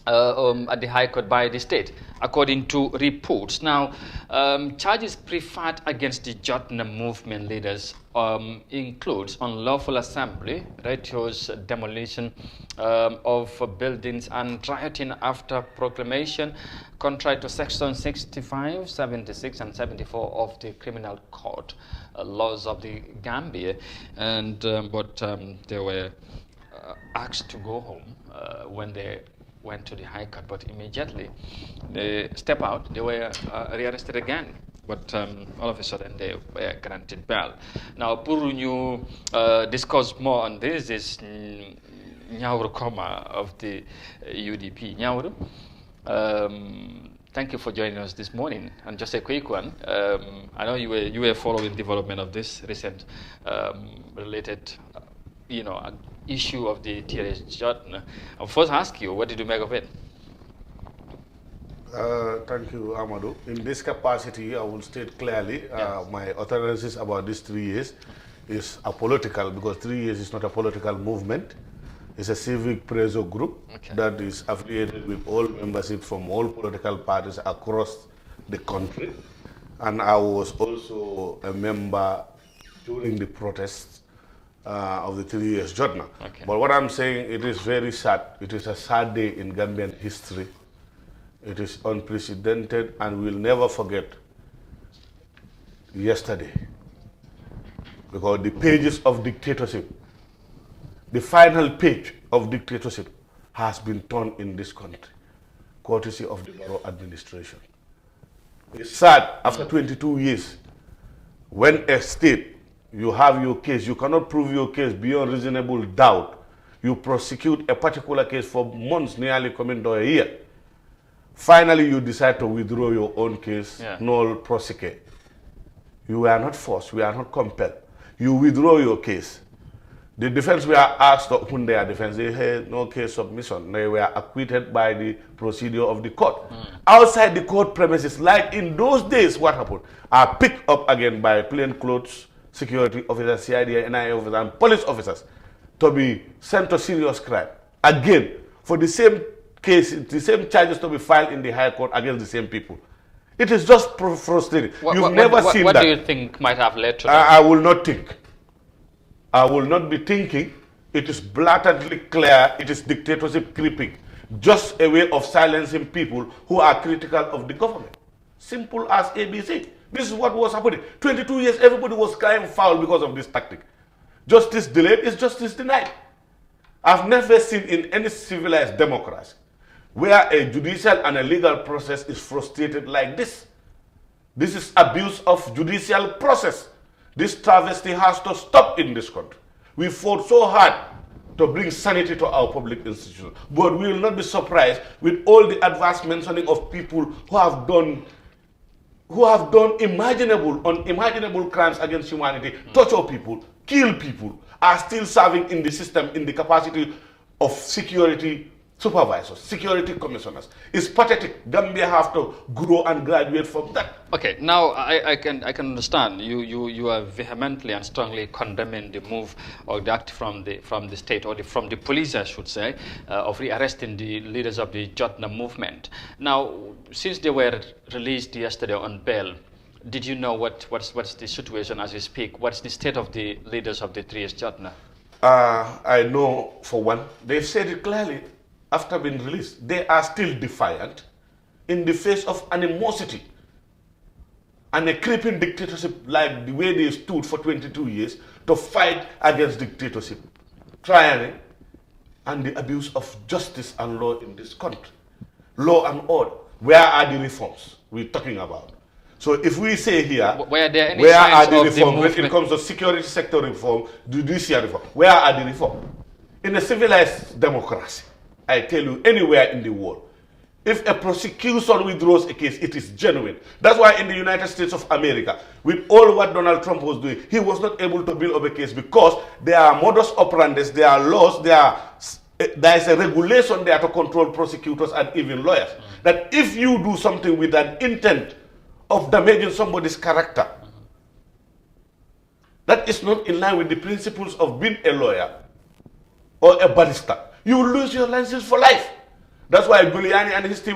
Speaker 1: at the High Court by the state, according to reports. Now, charges preferred against the Jotna movement leaders includes unlawful assembly, righteous demolition of buildings, and rioting after proclamation, contrary to Section 65, 76, and 74 of the Criminal Code laws of the Gambia, and but they were asked to go home when they went to the High Court, but immediately they step out, they were rearrested again. But all of a sudden they were granted bail. Now, pour ñu discuss more on this is Nyauru Koma of the UDP. Nyauru, thank you for joining us this morning. And just a quick one, I know you were following development of this recent related issue of the TRS Jotna. I'll first ask you, what did you make of it?
Speaker 12: Thank you, Amadou. In this capacity, I will state clearly my utterances about these 3 years is apolitical, because 3 years is not a political movement. It's a civic pressure group that is affiliated with all membership from all political parties across the country. And I was also a member during the protests of the 3 years Jotna. But what I'm saying, it is very sad. It is a sad day in Gambian history. It is unprecedented, and we'll never forget yesterday, because the pages of dictatorship, the final page of dictatorship has been turned in this country, courtesy of the Barrow administration. It's sad, after 22 years, when a state, you have your case, you cannot prove your case beyond reasonable doubt, you prosecute a particular case for months, nearly coming to a year. Finally, you decide to withdraw your own case, null prosequi. You were not forced, we are not compelled. You withdraw your case. The defense were asked to open their defense. They had no case submission. They were acquitted by the procedure of the court. Outside the court premises, like in those days, what happened? Are picked up again by plainclothes security officers, CID, NIA officers, and police officers to be sent to serious crime. Again, for the same case, the same charges to be filed in the High Court against the same people. It is just frustrating. You've never seen that.
Speaker 1: What do you think might have led to that?
Speaker 12: I will not think. I will not be thinking. It is blatantly clear. It is dictatorship creeping. Just a way of silencing people who are critical of the government. Simple as ABC. This is what was happening. 22 years, everybody was crying foul because of this tactic. Justice delayed is justice denied. I've never seen in any civilized democracy where a judicial and a legal process is frustrated like this. This is abuse of judicial process. This travesty has to stop in this country. We fought so hard to bring sanity to our public institutions, but we will not be surprised with all the advanced mentioning of people who have done unimaginable crimes against humanity, torture people, kill people, are still serving in the system in the capacity of security supervisors, security commissioners. It's pathetic. Gambia have to grow and graduate from that.
Speaker 1: Okay, now I can understand you are vehemently and strongly condemning the move or the act from the state or from the police, I should say, of rearresting the leaders of the Jotna movement. Now, since they were released yesterday on bail, did you know what's the situation as we speak? What's the state of the leaders of the 3S Jotna?
Speaker 12: I know, for one, they've said it clearly. After being released, they are still defiant in the face of animosity and a creeping dictatorship like the way they stood for 22 years to fight against dictatorship, tyranny, and the abuse of justice and law in this country. Law and order. Where are the reforms we're talking about? So if we say here, where are the reforms when it comes to security sector reform, judicial reform? Where are the reforms? In a civilized democracy, I tell you, anywhere in the world, if a prosecution withdraws a case, it is genuine. That's why in the United States of America, with all what Donald Trump was doing, he was not able to build up a case because there are modus operandi, there are laws, there is a regulation there to control prosecutors and even lawyers. That if you do something with an intent of damaging somebody's character, that is not in line with the principles of being a lawyer or a barrister, you will lose your license for life. That's why Giuliani and his team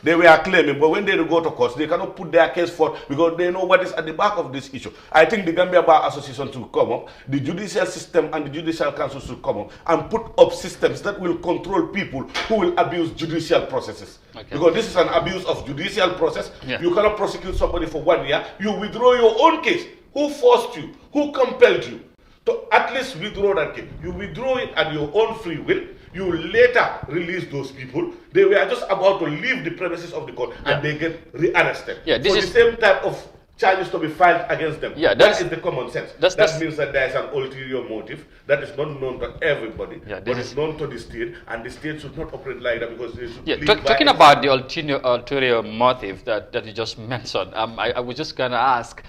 Speaker 12: they were claiming, but when they go to court, they cannot put their case forth because they know what is at the back of this issue. I think the Gambia Bar Association should come up, the judicial system and the judicial council should come up and put up systems that will control people who will abuse judicial processes. Okay. Because this is an abuse of judicial process. Yeah. You cannot prosecute somebody for 1 year. You withdraw your own case. Who forced you? Who compelled you to at least withdraw that case? You withdraw it at your own free will. You later release those people. They were just about to leave the premises of the court and they get rearrested. Yeah, this is the same type of charges to be filed against them. Yeah, that is the common sense. That means that there is an ulterior motive that is not known to everybody, but is known to the state, and the state should not operate like that because they should
Speaker 1: talking about the ulterior motive that you just mentioned, I was just going to ask,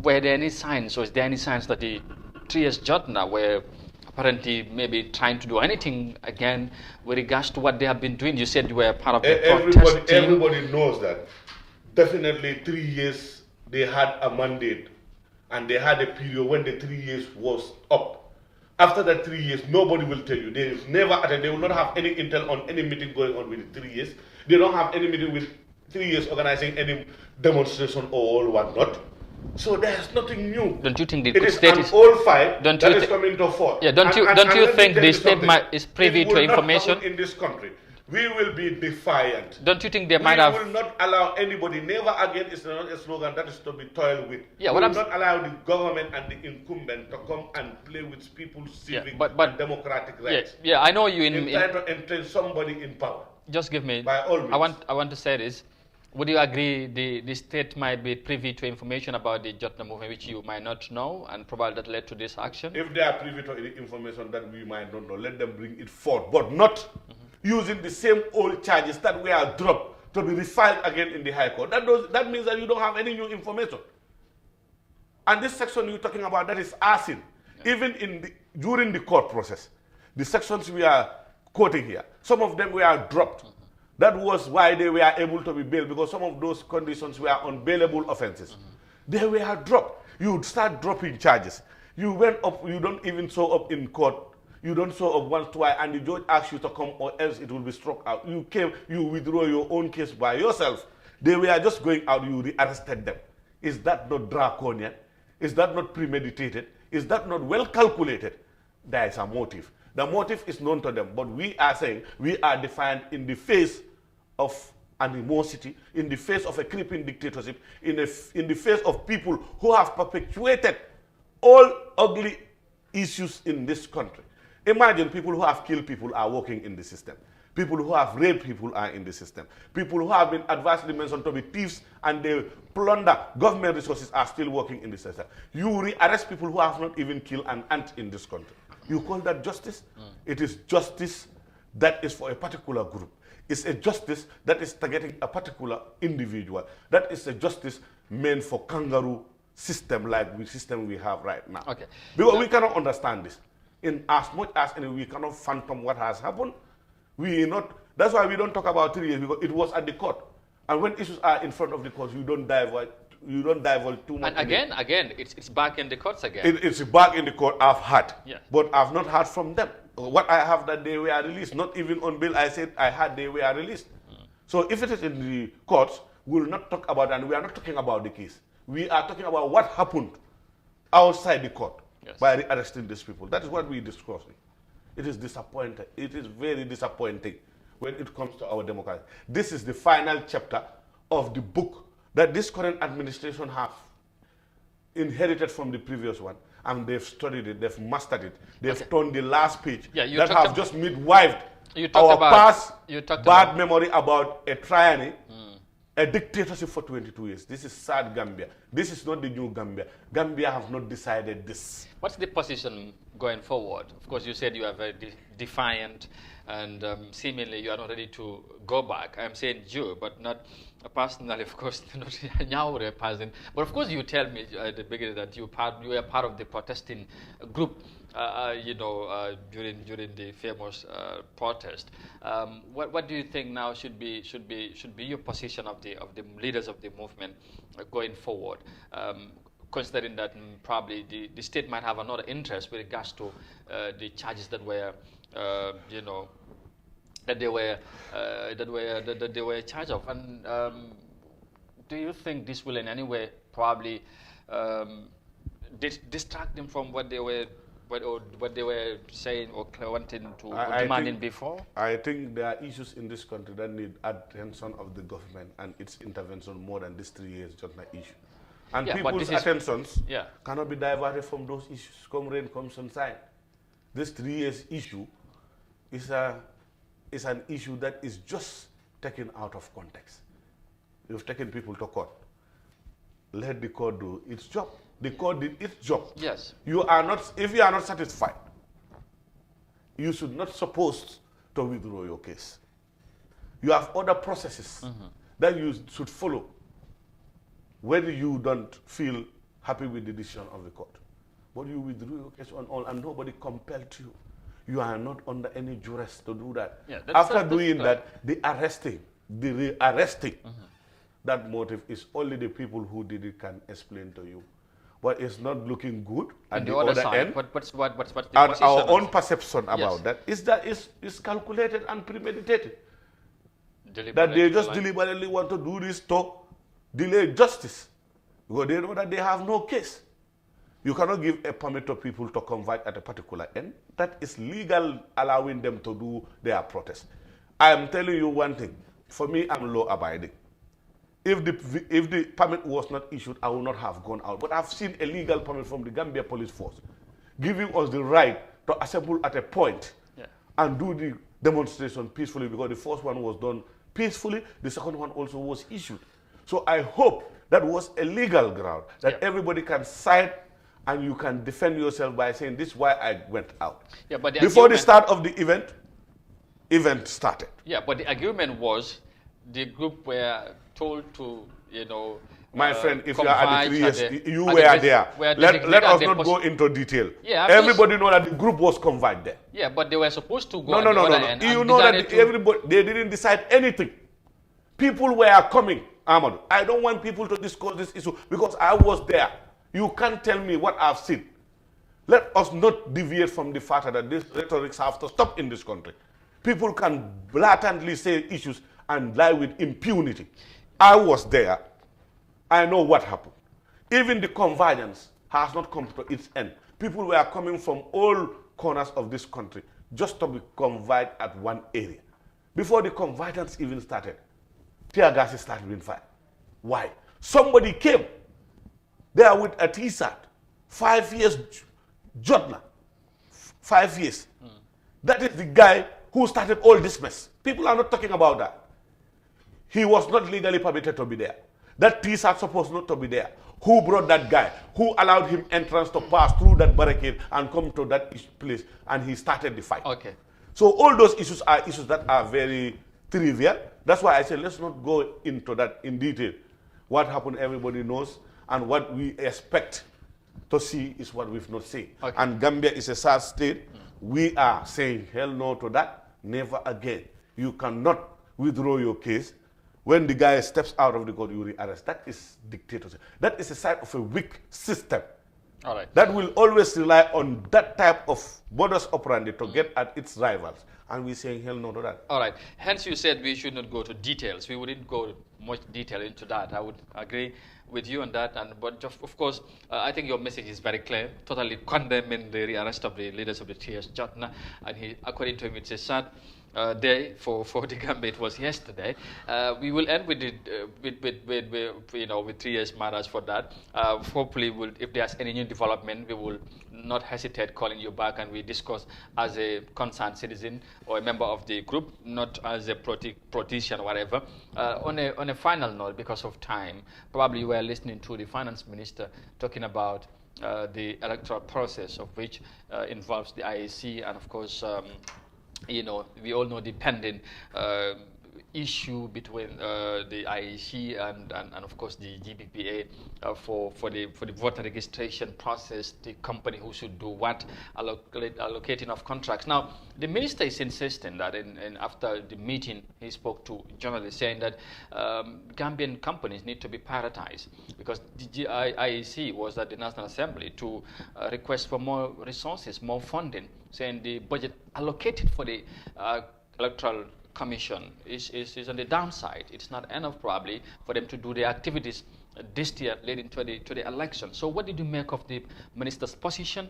Speaker 1: were there any signs, or is there any signs that the 3S Jotna were apparently maybe trying to do anything again with regards to what they have been doing? You said you were part of the protest team.
Speaker 12: Everybody knows that. Definitely 3 years they had a mandate and they had a period when the 3 years was up. After that 3 years, nobody will tell you. They will not have any intel on any meeting going on with the 3 years. They don't have any meeting with 3 years organizing any demonstration or whatnot. So there's nothing new.
Speaker 1: Don't you think
Speaker 12: the state is an old fight that is coming to forth?
Speaker 1: Yeah, don't you think the state is privy to information
Speaker 12: in this country? We will be defiant.
Speaker 1: Don't you think they might have?
Speaker 12: We will not allow anybody. Never again is not a slogan that is to be toiled with. Yeah, we will not allow the government and the incumbent to come and play with people's civic and democratic rights.
Speaker 1: Yeah, I know you
Speaker 12: trying to entrench somebody in power.
Speaker 1: Just give me.
Speaker 12: By all means.
Speaker 1: I want to say this. Would you agree the state might be privy to information about the Jotna movement which you might not know, and probably that led to this action?
Speaker 12: If they are privy to any information that we might not know, let them bring it forth, but not using the same old charges that were dropped to be refiled again in the High Court. That means that you don't have any new information. And this section you're talking about, that is arson. Yeah. Even during the court process, the sections we are quoting here, some of them were dropped. That was why they were able to be bailed, because some of those conditions were unbailable offenses. They were dropped. You would start dropping charges. You went up, you don't even show up in court. You don't show up once, twice, and the judge asks you to come or else it will be struck out. You came, you withdraw your own case by yourself. They were just going out, you rearrested them. Is that not draconian? Is that not premeditated? Is that not well calculated? There is a motive. The motive is known to them, but we are saying we are defiant in the face of animosity, in the face of a creeping dictatorship, in the face of people who have perpetuated all ugly issues in this country. Imagine people who have killed people are working in the system. People who have raped people are in the system. People who have been adversely mentioned to be thieves and they plunder government resources are still working in the system. You rearrest people who have not even killed an ant in this country. You call that justice? It is justice that is for a particular group. It's a justice that is targeting a particular individual. That is a justice meant for kangaroo system like the system we have right now. Okay. Because we cannot understand this. In as much as we cannot fathom what has happened, That's why we don't talk about 3 years, because it was at the court. And when issues are in front of the court, you don't divulge too much.
Speaker 1: And again, it's back in the courts again.
Speaker 12: It's back in the court. I've had,
Speaker 1: yeah.
Speaker 12: But I've not heard from them. What I have that they were released, not even on bail. I said I had they were released. So if it is in the courts, we will not talk about, and we are not talking about the case. We are talking about what happened outside the court by arresting these people. That is what we discussed. It is disappointing. It is very disappointing when it comes to our democracy. This is the final chapter of the book that this current administration have inherited from the previous one, and they've studied it, they've mastered it, they've turned the last page that have just midwifed our past bad memory about a tyranny, a dictatorship for 22 years. This is sad Gambia. This is not the new Gambia. Gambia have not decided this.
Speaker 1: What's the position going forward? Of course, you said you are very defiant, and seemingly you are not ready to go back. I'm saying you, but not personally, of course, not Nyaure person. But of course, you tell me at the beginning that you were part of the protesting group, during the famous protest. What do you think now should be your position of the leaders of the movement going forward? Considering that probably the state might have another interest with regards to the charges that were, that they were charged of, and do you think this will in any way probably distract them from what they were saying or wanting to or demanding before?
Speaker 12: I think there are issues in this country that need attention of the government and its intervention more than this 3 years just an issue. And people's attentions cannot be diverted from those issues. Come rain, come sunshine. This 3 years issue is an issue that is just taken out of context. You've taken people to court. Let the court do its job. The court did its job.
Speaker 1: Yes.
Speaker 12: If you are not satisfied, you should not supposed to withdraw your case. You have other processes that you should follow when you don't feel happy with the decision of the court. But you withdrew your case on all, and nobody compelled you. You are not under any duress to do that.
Speaker 1: Yeah,
Speaker 12: After doing that, the rearresting, that motive is only the people who did it can explain to you. But it's not looking good at the other
Speaker 1: side,
Speaker 12: end.
Speaker 1: what's the
Speaker 12: and our own perception about that is that it's calculated and premeditated. That they just deliberately want to do this to delay justice, because they know that they have no case. You cannot give a permit to people to convert at a particular end. That is legal, allowing them to do their protest. I am telling you one thing. For me, I'm law-abiding. If the permit was not issued, I would not have gone out. But I've seen a legal permit from the Gambia Police Force giving us the right to assemble at a point and do the demonstration peacefully, because the first one was done peacefully, the second one also was issued. So I hope that was a legal ground, that everybody can side and you can defend yourself by saying, this is why I went out.
Speaker 1: Yeah, but
Speaker 12: before the start of the event started.
Speaker 1: Yeah, but the argument was the group were told to,
Speaker 12: my friend, if you are at the 3 years, you were there. Let us not go into detail.
Speaker 1: Yeah,
Speaker 12: everybody know that the group was conveyed there.
Speaker 1: Yeah, but they were supposed to go.
Speaker 12: No. You know that everybody, they didn't decide anything. People were coming, Ahmad. I don't want people to discuss this issue because I was there. You can't tell me what I've seen. Let us not deviate from the fact that these rhetorics have to stop in this country. People can blatantly say issues and lie with impunity. I was there. I know what happened. Even the convergence has not come to its end. People were coming from all corners of this country just to be converged at one area. Before the convergence even started, tear gas started being fired. Why? Somebody came there with a T-shirt, 5 years Jotna, 5 years. That is the guy who started all this mess. People are not talking about that. He was not legally permitted to be there. That T-shirt supposed not to be there. Who brought that guy? Who allowed him entrance to pass through that barricade and come to that place, and he started the fight?
Speaker 1: Okay.
Speaker 12: So all those issues are issues that are very trivial. That's why I said let's not go into that in detail. What happened, everybody knows, and what we expect to see is what we've not seen. Okay. And Gambia is a sad state. We are saying hell no to that. Never again. You cannot withdraw your case. When the guy steps out of the court, you rearrest. That is dictatorship. That is a sign of a weak system.
Speaker 1: All right.
Speaker 12: That will always rely on that type of modus operandi to get at its rivals. And we're saying hell no to that.
Speaker 1: All right. Hence you said we should not go to details. We wouldn't go much detail into that. I would agree with you on that. But of course, I think your message is very clear. Totally condemning the rearrest of the leaders of the TS Jatna. And he, according to him, it's a sad day for the Gambia. It was yesterday. We will end with with 3 years matters for that. Hopefully, if there's any new development, we will not hesitate calling you back and we discuss as a concerned citizen or a member of the group, not as a politician or whatever. On a final note, because of time, probably you were listening to the finance minister talking about the electoral process, of which involves the IEC and of course. We all know the pending issue between the IEC and of course the GBPA for the voter registration process, the company who should do what, allocating of contracts. Now, the minister is insisting that after the meeting, he spoke to journalists saying that Gambian companies need to be prioritized because the IEC was at the National Assembly to request for more resources, more funding, saying the budget allocated for the electoral commission is on the downside. It's not enough probably for them to do the activities this year leading to the election. So what did you make of the minister's position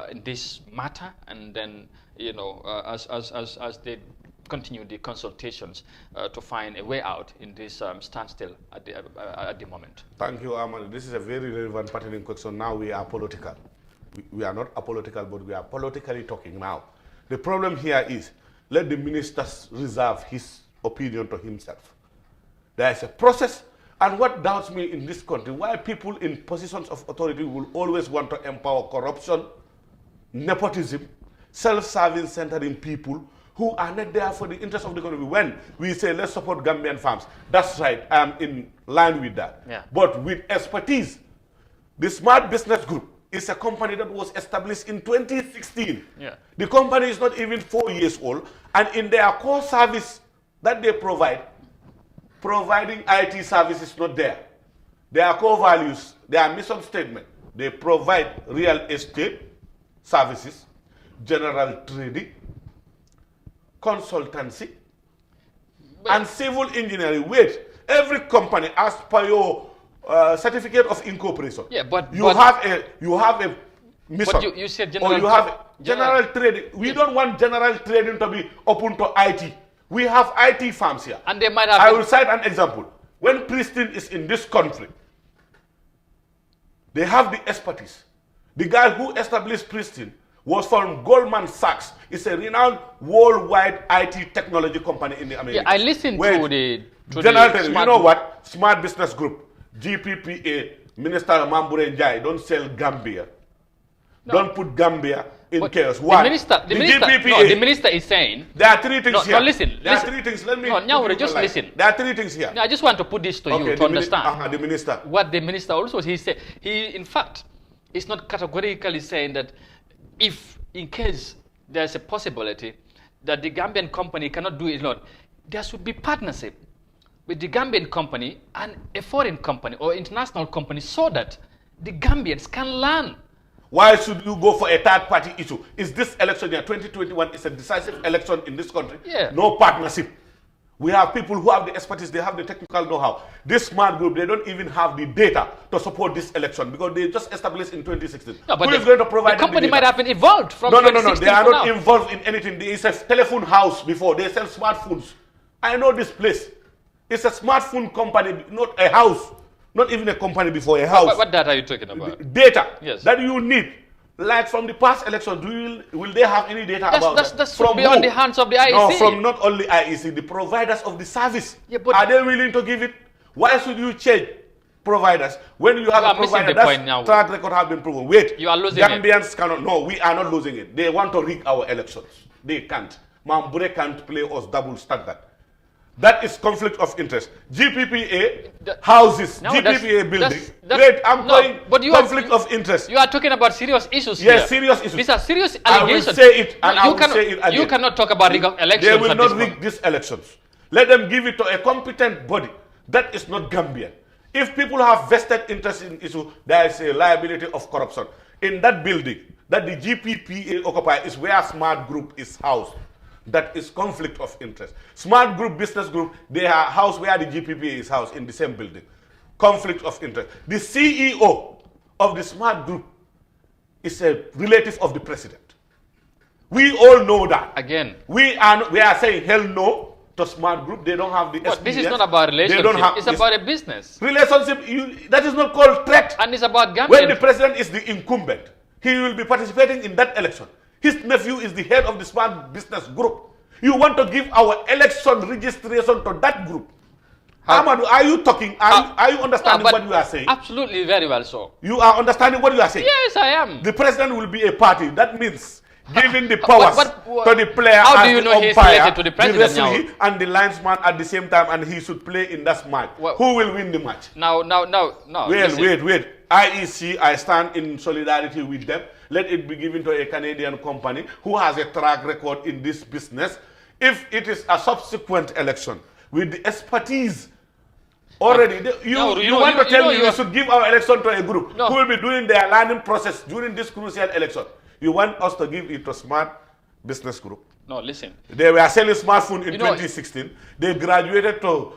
Speaker 1: in this matter? And then as they continue the consultations to find a way out in this standstill at the moment.
Speaker 12: Thank you, Ahmad. This is a very relevant pertinent question. Now we are political. We are not apolitical, but we are politically talking now. The problem here is, let the minister reserve his opinion to himself. There is a process, and what doubts me in this country, why people in positions of authority will always want to empower corruption, nepotism, self-serving centering people who are not there for the interest of the country. When we say let's support Gambian farms, that's right, I'm in line with that.
Speaker 1: Yeah.
Speaker 12: But with expertise, the Smart Business Group is a company that was established in 2016.
Speaker 1: Yeah.
Speaker 12: The company is not even 4 years old, and in their core service that they provide, providing IT service is not there. Their core values, their mission statement, they provide real estate services, general trading, consultancy, and civil engineering. Wait, every company, as per your certificate of incorporation.
Speaker 1: Yeah, but
Speaker 12: you have a mission.
Speaker 1: But you said general.
Speaker 12: Or you have general trading. We don't want general trading to be open to IT. We have IT firms here.
Speaker 1: And they might have.
Speaker 12: I will cite an example. When Pristine is in this country, they have the expertise. The guy who established Pristine was from Goldman Sachs. It's a renowned worldwide IT technology company in the Americas.
Speaker 1: Yeah, I listened to the
Speaker 12: general trading. You know what? Smart Business Group. GPPA, Minister Mambure Njai, don't sell Gambia. No. Don't put Gambia in chaos. Why?
Speaker 1: The minister is saying...
Speaker 12: There are three things here.
Speaker 1: No, listen.
Speaker 12: There are three things. Let me...
Speaker 1: No, Nyaure, just listen.
Speaker 12: There are three things here.
Speaker 1: No, I just want to put this to you to understand.
Speaker 12: The minister.
Speaker 1: What the minister also, he said, in fact, is not categorically saying that if, in case there's a possibility that the Gambian company cannot do it alone, there should be partnership with the Gambian company and a foreign company or international company so that the Gambians can learn.
Speaker 12: Why should you go for a third-party issue? Is this election year 2021 is a decisive election in this country?
Speaker 1: Yeah.
Speaker 12: No partnership. We have people who have the expertise, they have the technical know-how. This smart group, they don't even have the data to support this election because they just established in 2016.
Speaker 1: No, but
Speaker 12: who is going to provide
Speaker 1: the company
Speaker 12: the
Speaker 1: might have been evolved from 2016
Speaker 12: They are not involved in anything. There is a telephone house before. They sell smartphones. I know this place. It's a smartphone company, not a house. Not even a company before, a house.
Speaker 1: What data are you talking about?
Speaker 12: Data.
Speaker 1: Yes.
Speaker 12: That you need. Like from the past election, will they have any data about that?
Speaker 1: That's from beyond the hands of the IEC.
Speaker 12: No, from not only IEC, the providers of the service.
Speaker 1: Yeah, but
Speaker 12: are they willing to give it? Why should you change providers when you have a provider that's track record have been proven? Wait,
Speaker 1: you are losing
Speaker 12: Gambians cannot. No, we are not losing it. They want to rig our elections. They can't. Mambure can't play us double standard. That is conflict of interest. GPPA houses, GPPA building. Wait, I'm going conflict of interest.
Speaker 1: You are talking about serious issues
Speaker 12: here.
Speaker 1: Yes,
Speaker 12: serious issues.
Speaker 1: These are serious allegations.
Speaker 12: I will say it, and I will say it again.
Speaker 1: You cannot talk about elections.
Speaker 12: They will not rig these elections. Let them give it to a competent body. That is not Gambian. If people have vested interest in issue, there is a liability of corruption. In that building, that the GPPA occupy is where Smart Group is housed. That is conflict of interest. Smart Group, Business Group, they are housed where the GPPA is housed, in the same building. Conflict of interest. The CEO of the Smart Group is a relative of the president. We all know that.
Speaker 1: Again.
Speaker 12: We are saying hell no to Smart Group. They don't have the experience.
Speaker 1: This is not about relationship. It's about a business.
Speaker 12: Relationship, that is not called threat.
Speaker 1: And it's about Gambia.
Speaker 12: When the president is the incumbent, he will be participating in that election. His nephew is the head of the Smart Business Group. You want to give our election registration to that group. Amadou, are you talking? Are you understanding what you are saying?
Speaker 1: Absolutely, very well so.
Speaker 12: You are understanding what you are saying?
Speaker 1: Yes, I am.
Speaker 12: The president will be a party. That means giving the powers to the player
Speaker 1: how
Speaker 12: as
Speaker 1: do you know
Speaker 12: the
Speaker 1: he's
Speaker 12: umpire,
Speaker 1: related to the president
Speaker 12: the referee, and the linesman at the same time, and he should play in that match. Who will win the match?
Speaker 1: No.
Speaker 12: Wait. IEC, I stand in solidarity with them. Let it be given to a Canadian company who has a track record in this business. If it is a subsequent election with the expertise already, you want to tell me we should give our election to a group who will be doing their learning process during this crucial election. You want us to give it to Smart Business Group?
Speaker 1: No, listen.
Speaker 12: They were selling smartphones in 2016. They graduated to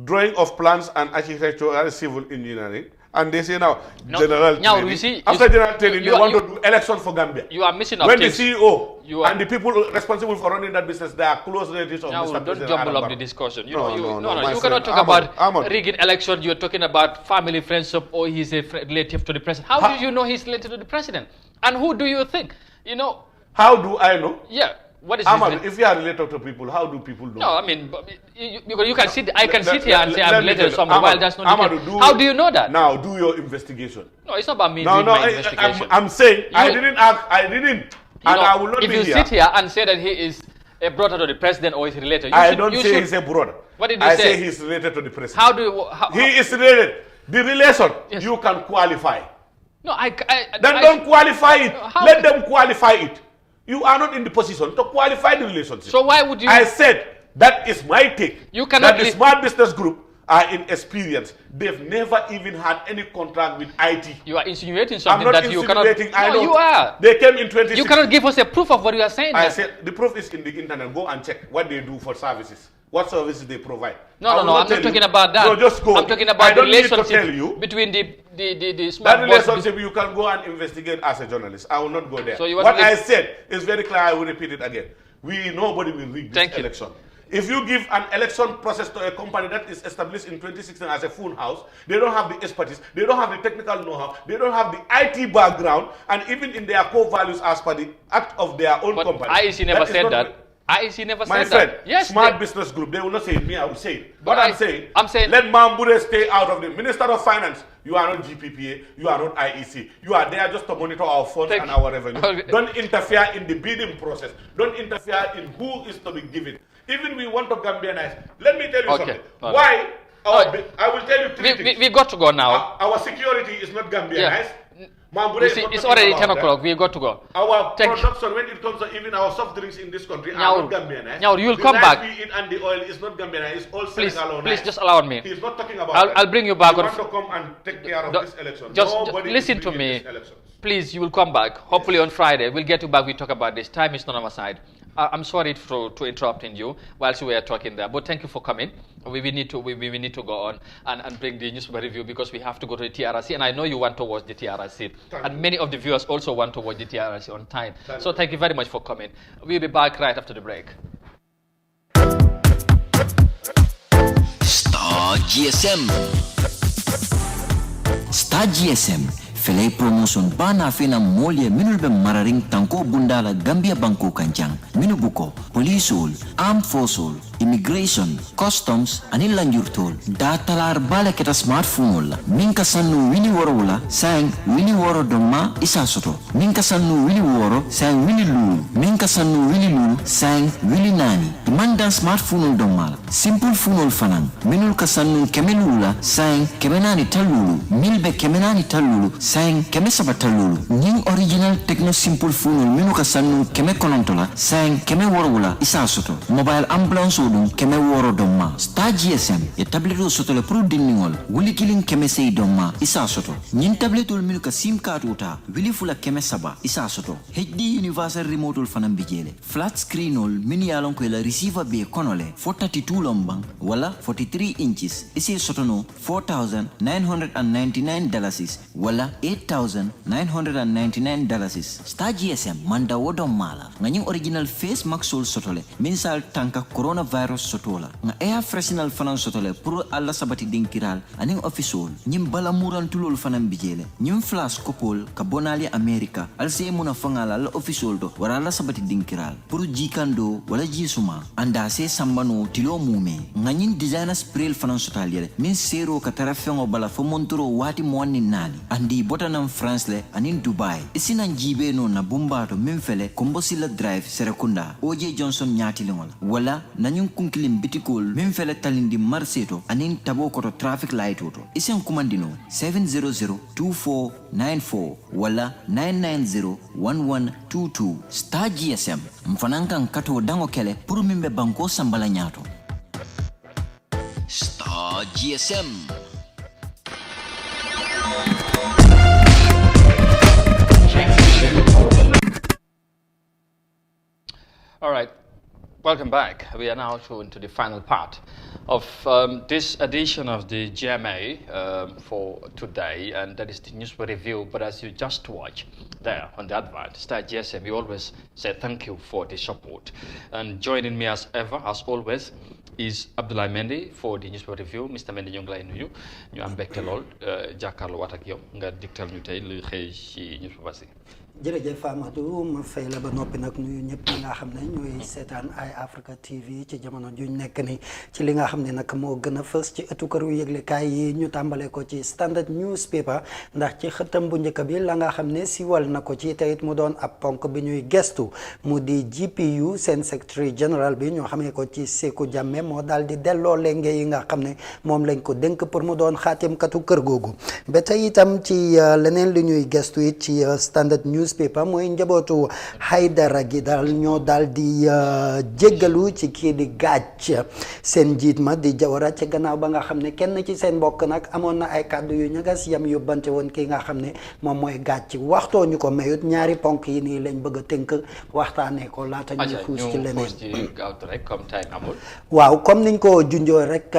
Speaker 12: drawing of plans and architecture and civil engineering. And they say now, general training. After general training, they want to do election for Gambia.
Speaker 1: You are missing
Speaker 12: when the CEO and the people responsible for running that business, they are close relatives of Mr. President.
Speaker 1: Don't jumble up the discussion. You cannot talk about rigging election. You're talking about family friendship, or he's a relative to the president. How do you know he's related to the president? And who do you think?
Speaker 12: How do I know?
Speaker 1: Yeah. What is
Speaker 12: Amadou, if you are related to people, how do people know?
Speaker 1: No, I mean, you can sit. I can sit here and say I'm related to someone. While that's not the case. How do you know that?
Speaker 12: Now, do your investigation.
Speaker 1: No, it's not about me doing my investigation.
Speaker 12: I'm saying I didn't ask. I didn't, and I will not be here.
Speaker 1: If you sit here and say that he is a brother to the president or is related,
Speaker 12: I don't say he's a brother.
Speaker 1: What did you say?
Speaker 12: I say he's related to the president.
Speaker 1: How do you?
Speaker 12: He is related. The relation you can qualify.
Speaker 1: No,
Speaker 12: then don't qualify it. Let them qualify it. You are not in the position to qualify the relationship.
Speaker 1: So why would you?
Speaker 12: I said that is my take.
Speaker 1: You cannot.
Speaker 12: That the Smart Business Group are inexperienced. They've never even had any contract with IT.
Speaker 1: You are insinuating something that you cannot.
Speaker 12: No,
Speaker 1: you are.
Speaker 12: They came in 2016.
Speaker 1: You cannot give us a proof of what you are saying.
Speaker 12: I said the proof is in the internet. Go and check what they do for services. What services they provide.
Speaker 1: No, I'm not talking about that.
Speaker 12: No, just go.
Speaker 1: I'm talking about the relationship between the smart
Speaker 12: that relationship you can go and investigate as a journalist. I will not go there.
Speaker 1: So
Speaker 12: what I said is very clear. I will repeat it again. Nobody will rig this election. If you give an election process to a company that is established in 2016 as a phone house, they don't have the expertise, they don't have the technical know-how, they don't have the IT background, and even in their core values as per the act of their own company.
Speaker 1: IEC never said that. IEC never said that.
Speaker 12: My friend,
Speaker 1: yes,
Speaker 12: Smart Business Group, they will not say it, me, I will say it. But I'm saying, let Mambure stay out of the Minister of Finance. You are not GPPA, you are not IEC. You are there just to monitor our funds and our revenue. Don't interfere in the bidding process. Don't interfere in who is to be given. Even we want to Gambianize. Let me tell you something. Why? I will tell you three things.
Speaker 1: We've got to go now.
Speaker 12: Our security is not Gambianized.
Speaker 1: Yeah. It's already 10 o'clock. We've got to go.
Speaker 12: Our production, when it comes to even our soft drinks in this country, are not Gambianized.
Speaker 1: Now you'll come back.
Speaker 12: The rice we eat and the oil is not Gambianized. It's all Senegal.
Speaker 1: Please just allow me.
Speaker 12: He's not talking about
Speaker 1: I'll bring you back.
Speaker 12: You want to come and take care of this election.
Speaker 1: Just listen to me. Please, you will come back. Hopefully on Friday. We'll get you back. We talk about this. Time is not on our side. I'm sorry to interrupting you whilst we were talking there, but thank you for coming. We need to go on and bring the newspaper review because we have to go to the TRRC, and I know you want to watch the TRRC, and many of the viewers also want to watch the TRRC on time. So thank you very much for coming. We'll be back right after the break.
Speaker 13: Star GSM. Star GSM. Felay promotion bana fina molye minul be mararing tanko bundala Gambia banko kanjang minubuko policeol armed forceol immigration, customs, ani lanjurtol. Datalar bala keta smartphone la. Minka sannu wini woro wala, sang wini woro doma isa soto. Minka sannu wini woro, sang wini lulu. Minka sannu wini lulu, sang wini nani. Imandan smartphone doma la. Simple phone fanan. Minul ka sannu kemelula, sang kemenani talulu. Milbe kemenani talulu, sang kemesaba talulu. Ning original Techno Simple phone minu ka sannu keme konontola, sang keme woro wala isa soto. Mobile ambulance odum keme woro doma. Star GSM e tableto soto le pro dinningol. Wuli killing keme sei doma isa soto. Nyin tabletul minu ka SIM card uta. Wili fula keme saba isa soto. HD universal remote fanan bijele. Flat screen ol mini yalon ko la receiver be konole 432 lombang wala 43 inches. Isi soto no $4,999 wala $8,999. Star GSM manda wodo mala. Nganying original face mask sol sotole. Minsal tanka coronavirus sotola. Nga air freshenal fanan sotole pour alla sabati dinkiral aning official. Nyim bala muran tulul fanan bijele. Nyim flash kopol ka bonali America. Alse muna fangala la official do warala sabati dinkiral. Pour jikando wala jisuma anda se sambano tilo mume. Nganying designer spray fanan sotale. Min zero ka tarafengo bala fo montoro wati mwani nani. Andi botanam France le anin Dubai. Isina njibe no na bumbato memfele Kombosila Drive Serekunda OJ Johnson nyati lingol wala nanyun kunkilim bitikol memfele talindi Marseto anin tabo koto traffic light auto isen kumandino 700-2494 wala 990-1122 Star GSM mfanankan kato dango kele puru mimbe banko sambala nyato Star GSM.
Speaker 1: All right, welcome back. We are now into the final part of this edition of the GMA for today, and that is the news review. But as you just watched there on the advert, Star GSM, we always say thank you for the support. And joining me as ever, as always, is Abdoulaye Mendy for the news review. Mr. Mendy ñu ngi lay nuyu ñu am mbégte lool jàkkaarloo waat ak yow nga diktal ñu tey luy xëy ci news basi.
Speaker 14: jërëjëf Amadou ma fay la ba noppi nag nuyu ñëpp ñi nga xam ne ñooy seetaan Eye Africa TV ci jamono juñ nekk ni ci li nga xam ne nag moo gën a fës ci ëttu këru yëglekaay yi ñu tàmbale ko ci Standard Newspaper ndax ci xëtam bu njëkk bi la nga xam ne siwal na ko ci teyit mu doon ab ponk bi ñuy gestu mu di GPU seen secretary general bi ñoo xamee ko ci Sékou Jammeh moo daal di delloo lenge yi nga xam ne moom lañ ko dénk pour mu doon xaatimkatu kër googu ba tey itam ci leneen li ñuy gestu it ci Standard Newspaper mooy njabootu Haydara gi daal ñoo daal di jéggalu ci kii di Gàcc seen njiit ma di Jawara ci gannaaw ba nga xam ne kenn ci seen mbokk nag amoon na ay kàddu yu ñagas yam yóbbante woon kii nga xam ne moom mooy Gàcc waxtoo ñu ko mayut ñaari ponk yi nii lañ bëgg a tënk waxtaanee ko laata ñuy xuus ci leneen waaw comme niñ ko junjoo rek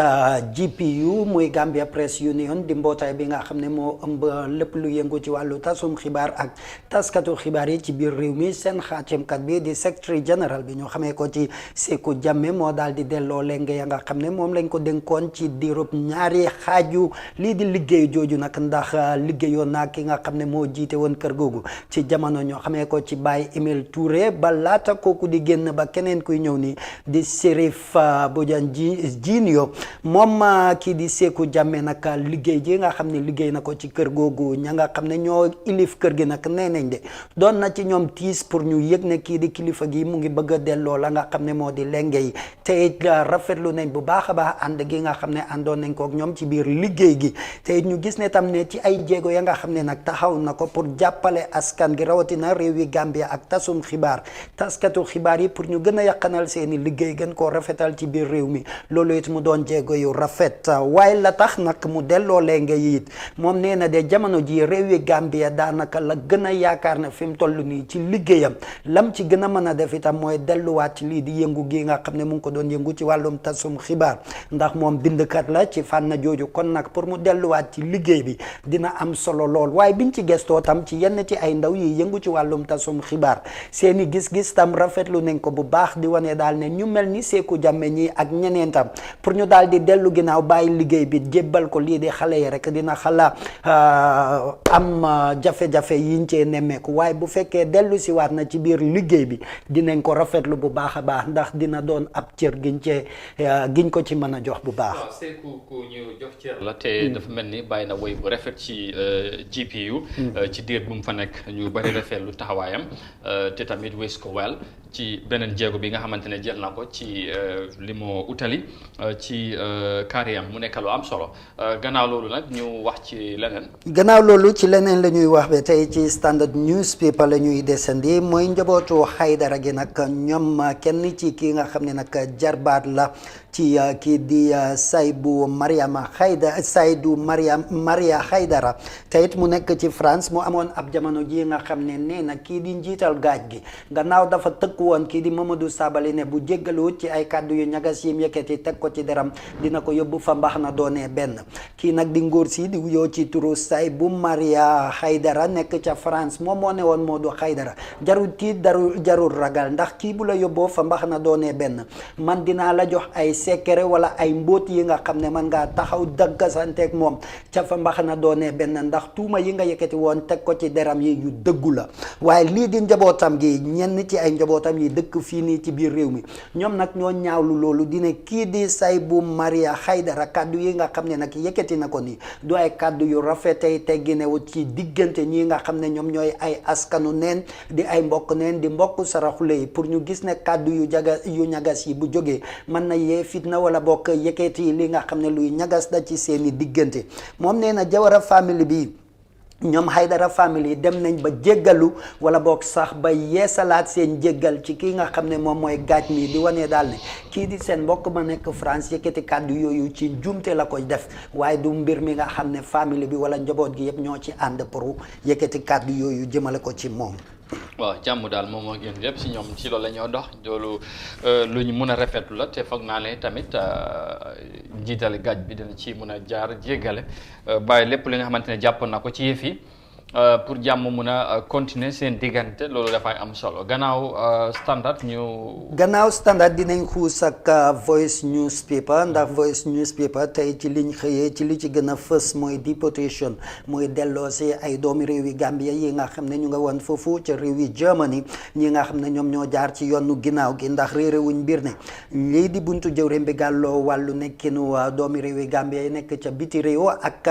Speaker 14: GPU muy Gambia Press Union di mbootaay bi nga xam ne moo ëmb lépp lu yëngu ci wàllu tasum xibaar ak taskatu xibaar yi ci biir réew mi seen xaatimkat bi di secretary general bi ñoo xamee ko ci Sékou Jammeh moo daal di delloo lenge ya nga xam ne moom lañ ko dénkoon ci diirub ñaari xaaju lii di liggéey jooju nag ndax liggéeyoon naa ki nga xam ne moo jiite woon kër googu ci jamono ñoo xamee ko ci Baye Emile Touré ba laata kooku di génn ba keneen kuy ñëw ni di Sheriff Bodian Junior moom kii di Sékou Jammeh nag liggéey ji nga xam ne liggéey na ko ci kër googu ña nga xam ne ñoo ilif kër gi nag nee nañ de doon na ci ñoom tiis pour ñu yëg ne kii di kilifa gi mu ngi bëgg a delloo la nga xam ne moo di lenge yi te it rafetlu nañ bu baax a baax ànd gi nga xam ne àndoon nañ ko ak ñoom ci biir liggéey gi te it ñu gis ne tam ne ci ay jéego ya nga xam ne nag taxaw na ko pour jàppale askan gi rawatina réew yi Gambia ak tasum xibaar taskatu xibaar yi pour ñu gën a yàqanal seeni liggéey gën koo rafetal ci biir réew mi loolu it mu doon jéego yu rafet waaye la tax nag mu delloo lenge yi it moom nee na de jamono ji réew yi Gambia daanaka la gën a yaakaar na fi mu toll nii ci liggéeyam lam ci gën a mën a def itam mooy delluwaat ci lii di yëngu gi nga xam ne mu ngi ko doon yëngu ci wàllum tasum xibaar ndax moom bindkat la ci fànn jooju kon nag pour mu delluwaat ci liggéey bi dina am solo lool waaye biñ ci gestoo tam ci yenn ci ay ndaw yi yëngu ci wàllum tasum xibaar seeni gis-gis tam rafetlu nañ ko bu baax di wane daal ne ñu mel ni Sékou Jammeh ñi ak ñeneen tam pour ñu daal di dellu ginnaaw bàyyi liggéey bi jébbal ko lii di xale yi rek dina xala am jafe-jafe yiñ cee nemmee nemmeeku waaye bu fekkee dellu si waat na ci biir liggéey bi dinañ ko rafetlu bu baax a baax ndax dina doon ab cër giñ ko ci mën a jox bu baax.
Speaker 1: waaw c'est ku ñu jox cër la te dafa mel ni bàyyi na woy bu rafet ci GPU. ci diir bu mu fa nekk ñu bari rafetlu taxawaayam te tamit wés ko wel ci beneen jéego bi nga xamante ne jël na ko ci li moo utali ci carrière mu nekk lu am solo gannaaw loolu nag ñu wax ci leneen.
Speaker 14: gannaaw loolu ci leneen la ñuy wax ba tey ci standard newspaper la ñuy desandi mooy njabootu Haidara gi nag ñoom kenn ci kii nga xam ne nag jarbaat la ci kii di Saïdou Maria Haidara te it mu nekk ci France mu amoon ab jamono ji nga xam ne nee na kii di njiital gaaj gi gannaaw dafa tëkk woon kii di Mamadou Sabally ne bu jéggalu ci ay kàddu yu ñagas yim yëkkati teg ko ci deram dina ko yóbbu fa mbax na doonee benn kii nag di ngóor si di wuyoo ci turu Saïdou Maria Haidara nekk ca France moom moo ne woon Modou Haidara jarul tiit jarul ragal ndax kii bu la yóbboo fa mbax na doonee benn man dinaa la jox ay secret wala ay mbóot yi nga xam ne man ngaa taxaw daggasanteeg moom ca fa mbax na doonee benn ndax tuuma yi nga yëkkati woon teg ko ci deram yi yu dëggu la waaye lii di njabootam gi ñenn ci ay njabootam yi dëkk fii nii ci biir réew mi ñoom nag ñoo ñaawlu loolu dina kii di Saïdou Maria Haidara kàddu yi nga xam ne nag yëkkati na ko nii du ay kàddu yu rafetay tegginewu ci diggante ñi nga xam ne ñoom ñooy ay askanu neen di ay mbokk neen di mbokk saraxule yi pour ñu gis ne kàddu yu ñagas yi bu jógee mën na yee fitna wala bokk yëkkati li nga xam ne luy ñagas da ci seeni diggante moom nee na Jawara famille bi ñoom Haidara famille dem nañ ba jéggalu wala boog sax ba yeesalaat seen jéggal ci kii nga xam ne moom mooy gaaj mi di wane daal ne kii di seen mbokk ma nekk France yëkkati kàddu yooyu ci njuumte la koy def waaye du mbir mi nga xam ne famille bi wala njaboot gi yëpp ñoo ci ànd pour yëkkati kàddu yooyu jëmale ko ci moom.
Speaker 1: waaw jàmm daal moom ak yéen yëpp si ñoom ci loolu la ñoo dox loolu lu ñu mun a rafetlu la te foog naa ne tamit njiitali gaaj bi dina ci mun a jaar jéggale bàyyi lépp li nga xamante ne jàpp na ko ci yëf yi pour jàmm mun a continuer seen diggante loolu dafay am solo gannaaw standard
Speaker 14: dinañ xuus ak Voice newspaper ndax Voice newspaper tey ci liñ xëyee ci li ci gën a fës mooy deportation mooy delloo si ay doomi réew yi Gambia yi nga xam ne ñu nga woon foofu ca réew yi Germany ñi nga xam ne ñoom ñoo jaar ci yoonu ginnaaw gi ndax réeréwuñ mbir ne lii di buntu jëwriñ bi gàlloo wàllu nekkinu doomi réew yi Gambia yi nekk ca biti réew ak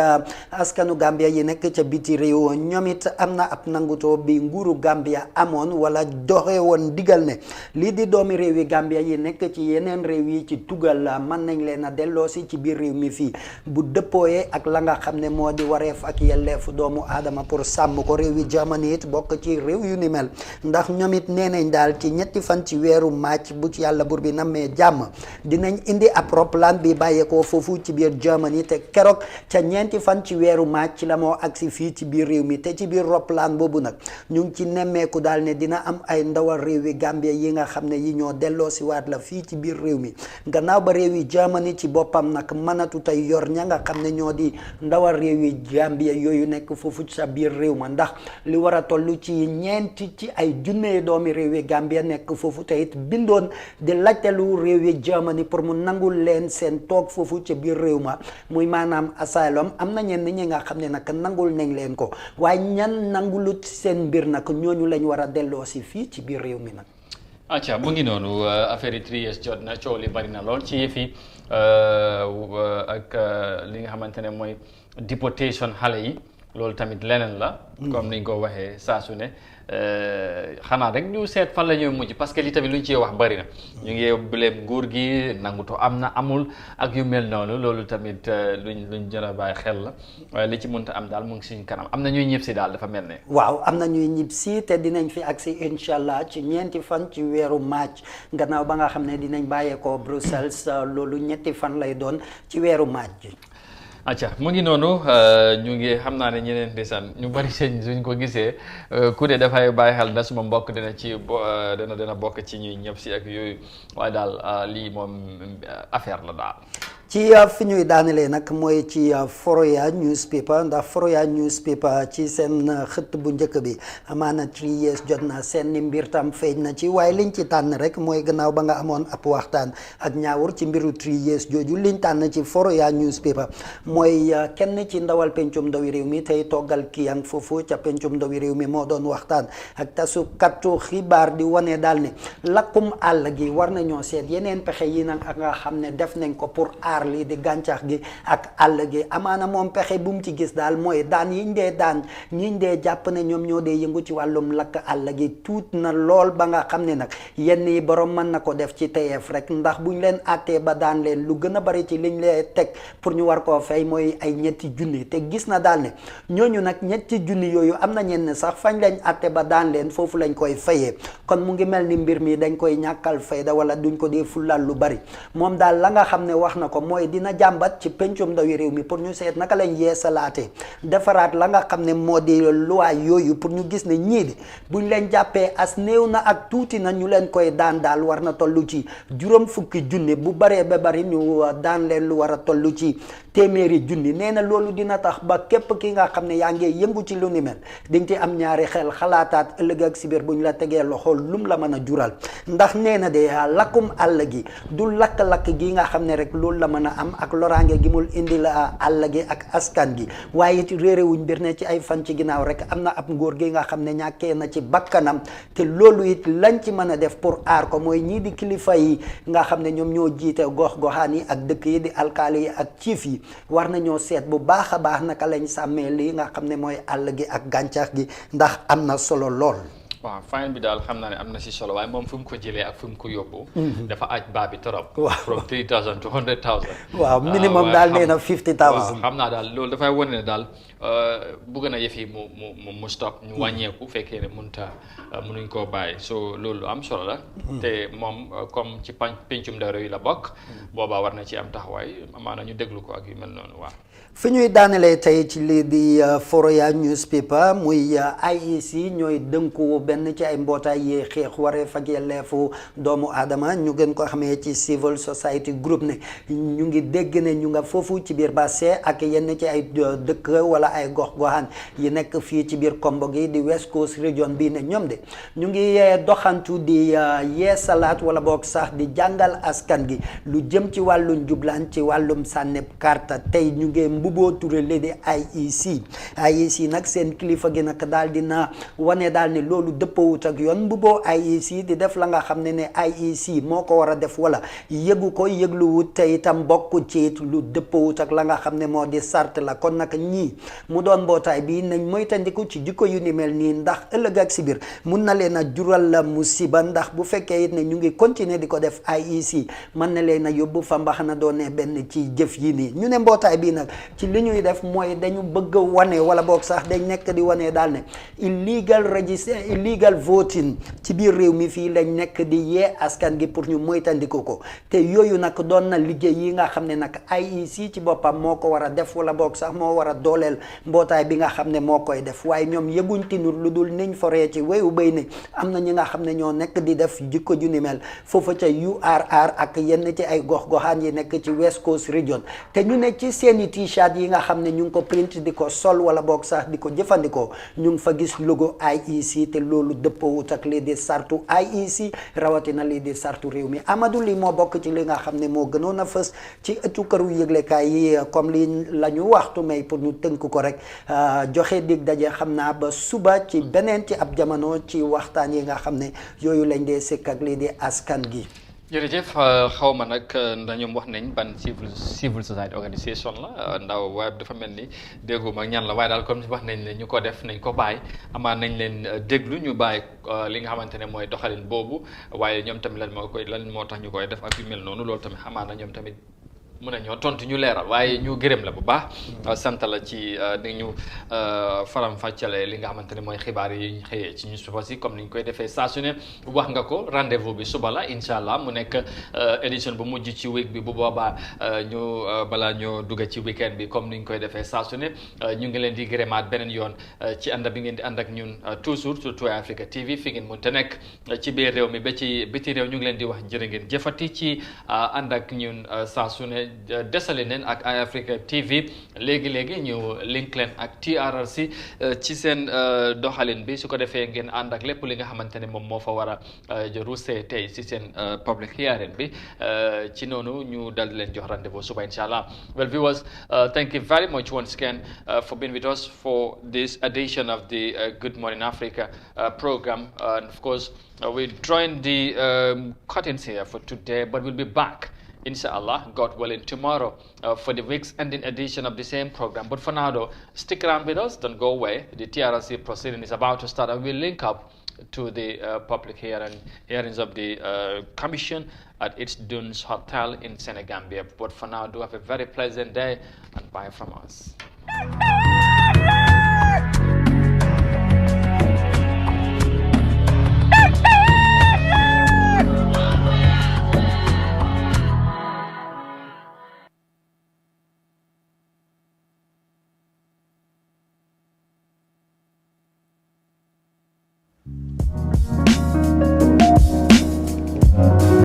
Speaker 14: askanu Gambia yi nekk ca biti réew ñoom it am na ab nangutoo bi nguuru Gambia amoon wala doxe woon digal ne lii di doomi réew yi Gambia yi nekk ci yeneen réew yi ci tugal mën nañ leen a delloosi ci biir réew mi fii bu dëppooyee ak la nga xam ne moo di wareef ak yelleefu doomu aadama pour sàmm ko réew yi Germany it bokk ci réew yu ni mel ndax ñoom it nee nañ daal ci ñetti fan ci weeru màcc bu ci yàlla bur bi nammee jàmm dinañ indi ab roplaan bi bàyyeekoo foofu ci biir Germany te keroog ca ñeenti fan ci weeru màcc ci la moo agsi fii ci biir réew mi te ci biir roplaan boobu nag ñu ngi ci nemmeeku daal ne dina am ay ndawal réew yi Gambia yi nga xam ne yi ñoo delloo si waat la fii ci biir réew mi gannaaw ba réew yi Germany ci boppam nag mënatu tey yor ña nga xam ne ñoo di ndawal réew yi Gambia yooyu nekk foofu sa biir réew ma ndax li war a toll ci ñeenti ci ay junne doomi réew yi Gambia nekk foofu te it bindoon di laajtelu réew yi Germany pour mu nangul leen seen toog foofu ca biir réew ma muy maanaam asylum am na ñenn ñi nga xam ne nag nangul nañ leen ko waaye ñan nangulut seen mbir nag ñooñu lañ war a delloo si fii ci biir réew mi nag.
Speaker 1: acca mu ngi noonu affaire yi 3 years jot na coow li bari na lool ci yëf yi ak li nga xamante ne mooy deportation xale yi loolu tamit leneen la. comme niñ ko waxee saa su ne xanaa rek ñu seet fan la ñuy mujj parce que li tamit lu ñu ciy wax bari na ñu ngi blame nguur gi nanguto am na amul ak yu mel noonu loolu tamit luñ jër a bàyyi xel la waaye li ci mënta am daal mu ngi suñ kanam am na ñuy ñëpp si daal dafa mel ne.
Speaker 14: waaw am na ñuy ñib si te dinañ fi agsi incha allah ci ñeenti fan ci weeru màcc gannaaw ba nga xam ne dinañ bàyyeekoo Bruxelles loolu ñetti fan lay doon ci weeru màcc.
Speaker 1: acca mu ngi noonu ñu ngi xam naa ne ñeneen ndeysaan ñu bari seen suñ ko gisee ku de dafay bàyyi xel na suma mbokk dina ci dina bokk ci ñuy ñëpp si ak yooyu waaye daal lii moom affaire la daal.
Speaker 14: ci fi ñuy daanelee nag mooy ci Foroyaa newspaper ndax Foroyaa newspaper ci seen xët bu njëkk bi amaana 3 years jot na seen ni mbir tam feeñ na ci waaye liñ ci tànn rek mooy gannaaw ba nga amoon ab waxtaan ak ñaawur ci mbiru 3 years jooju liñ tànn ci Foroyaa newspaper mooy kenn ci ndawal pencum ndawi réew mi tey toggal kiyang foofu ca pencum ndawi réew mi moo doon waxtaan ak tasukatu xibaar di wane daal ne lakkum àll gi war nañoo seet yeneen pexe yi nag ak nga xam ne def nañ ko pour aar lii di gàncax gi ak àll gi amaana moom pexe bu mu ci gis daal mooy daan yiñ dee daan ñiñ dee jàpp ne ñoom ñoo dee yëngu ci wàllum lakk àll gi tuut na lool ba nga xam ne nag yenn yi borom mën na ko def ci teyeef rek ndax buñ leen àttee ba daan leen lu gën a bari ci liñ lee teg pour ñu war koo fay mooy ay ñetti junni te gis na daal ne ñooñu nag ñetti junni yooyu am na ñenn sax fañ lañ àtte ba daan leen foofu lañ koy fayee kon mu ngi mel ni mbir mi dañ koy ñàkkal fayda wala duñ ko dee fulal lu bari moom daal la nga xam ne wax na ko mooy dina jàmbat ci pencum ndawi réew mi pour ñu seet naka lañ yeesalaatee defaraat la nga xam ne moo di loi yooyu pour ñu gis ne ñii di buñ leen jàppee as néew na ak tuuti na ñu leen koy daan daal war na toll ci juróom fukki junni bu baree ba bari ñu daan leen lu war a toll ci téeméeri junni nee na loolu dina tax ba képp ki nga xam ne yaa ngi yëngu ci lu ni mel dañ ci am ñaari xel xalaataat ëllëg ak sibir bu ñu la tegee loxo lum la mën a jural ndax nee na de lakkum àll gi du lakk-lakk gi nga xam ne rek loolu la mën a am ak loraange gi mul indi la àll gi ak askan gi waaye it réeréwuñ mbir ne ci ay fan ci ginnaaw rek am na ab ngóor gi nga xam ne ñàkkee na ci bakkanam te loolu it lañ ci mën a def pour aar ko mooy ñii di kilifa yi nga xam ne ñoom ñoo jiite gox-goxaan yi ak dëkk yi di alkaali yi ak ciif yi war nañoo seet bu baax a baax naka lañ sàmmee lii nga xam ne mooy àll gi ak gàncax gi ndax am na solo lool.
Speaker 1: waaw fine bi daal xam naa ne am na si solo waaye moom fu mu ko jëlee ak fu mu ko yóbbu. dafa aj baa bi trop.
Speaker 14: waaw
Speaker 1: from 3,000 to 100,000.
Speaker 14: waaw minimum daal nee na 50,000.
Speaker 1: waaw xam naa daal loolu dafay wane ne daal bëgg na yëf yi mu stop ñu wàññeeku fekkee ne mënuñ koo bàyyi so loolu am solo la. te moom comme ci pencum ndaw réew yi la bokk. boobaa war na ci am taxawaay amaana ñu déglu ko ak yu mel noonu waaw.
Speaker 14: fi ñuy daanelee tey ci lii di Foroyaa newspaper muy IEC ñooy dënku benn ci ay mbootaay yi xeex wareef ak yelleefu doomu aadama ñu gën ko xamee ci civil society group ne ñu ngi dégg ne ñu nga foofu ci biir Basse ak yenn ci ay dëkk wala ay gox-goxaan yi nekk fii ci biir Kombo gi di West Coast region bii ne ñoom de ñu ngi doxantu di yeesalaat wala boog sax di jàngal askan gi lu jëm ci wàllum jublaan ci wàllum sànneb karta tey ñu ngi mbuboo turale di IEC nag seen kilifa gi nag daal dina wane daal ne loolu dëppawut ak yoon mbuboo IEC di def la nga xam ne IEC moo ko war a def wala yëgu ko yëgluwut te itam bokk ci lu dëppawut ak la nga xam ne moo di sart la kon nag ñii mu doon mbootaay bi nañ moytandiku ci jikko yu ni mel nii ndax ëllëg ak si biir mun na leen a jural la musiba ndax bu fekkee it ne ñu ngi continuer di ko def IEC mën na leen a yóbbu fa mbaxana doone benn ci jëf yi nii ñu ne mbootaay bii nag ci li ñuy def mooy dañu bëgg wane wala boog sax dañ nekk di wane daal ne illegal voting ci biir réew mi fii lañ nekk di yee askan gi pour ñu moytandiku ko te yooyu nag doon na liggéey yi nga xam ne nag IEC ci boppam moo ko war a def wala boog sax moo war a dooleel mbootaay bi nga xam ne moo koy def waaye ñoom yëguñ tinul lu dul niñ foree ci wéyu béy ne am na ñi nga xam ne ñoo nekk di def jikko ju ni mel foofa ca URR ak yenn ci ay gox-goxaan yi nekk ci West Coast region te ñu ne ci seeni t-shirt yi nga xam ne ñu ngi ko print di ko sol wala boog sax di ko jëfandikoo ñu ngi fa gis logo IEC te loolu dëppawut ak lii di sartu IEC rawatina lii di sartu réew mi Amadou li moo bokk ci li nga xam ne moo gënoon a fës ci ëttu këru yëglekaay yi comme li la ñu waxtu may pour ñu tënk ko rek joxe dig daje xam naa ba suba ci beneen ci ab jamono ci waxtaan yi nga xam ne yooyu lañ dee sëkk ak lii di askan gi.
Speaker 1: jërëjëf xaw ma nag ñoom wax nañ ban civil society organisation la ndaw waaye dafa mel ni dégguma ñan la waaye daal comme wax nañ ne ñu ko def nañ ko bàyyi amaan nañ leen déglu ñu bàyyi li nga xamante ne mooy doxalin boobu waaye ñoom tamit lan moo tax ñu koy def ak yu mel noonu loolu tamit amaan na ñoom tamit mën nañoo tontu ñu leeral waaye ñu gërëm la bu baax sant la ci ni ñu faram fàccale li nga xamante ne mooy xibaar yi ñu xëyee ci newspaper si comme ni ñu koy defee saa su ne wax nga ko rendez-vous bi suba la incha allah mu nekk édition bu mujj ci week bi bu boobaa ñu balaa ñoo dugg ci weekend bi comme ni ñu koy defee saa su ne ñu ngi leen di gërëmaat beneen yoon ci ànd bi ngeen di ànd ak ñun toujours sur 2Africa TV fi ngeen mënte nekk ci biir réew mi ba ci biti réew ñu ngi leen di wax jërë ngeen jëfati ci ànd ak ñun saa su ne desali neen ak Eye Africa TV léegi ñu link leen ak TRRC ci seen doxalin bi su ko defee ngeen ànd ak lépp li nga xamante ne moom moo fa war a ruusee tey ci seen public hearing bi ci noonu ñu dal leen jox rendez-vous suba inshallah. Well, viewers, thank you very much once again for being with us for this edition of the Good Morning Africa program. And of course, we're drawing the curtains here for today, but we'll be back, inshallah, God willing, tomorrow for the week's ending edition of the same program. But for now, though, stick around with us, don't go away. The TRRC proceeding is about to start, and we'll link up to the public hearings of the commission at its Dunes Hotel in Senegambia. But for now, do have a very pleasant day, and bye from us.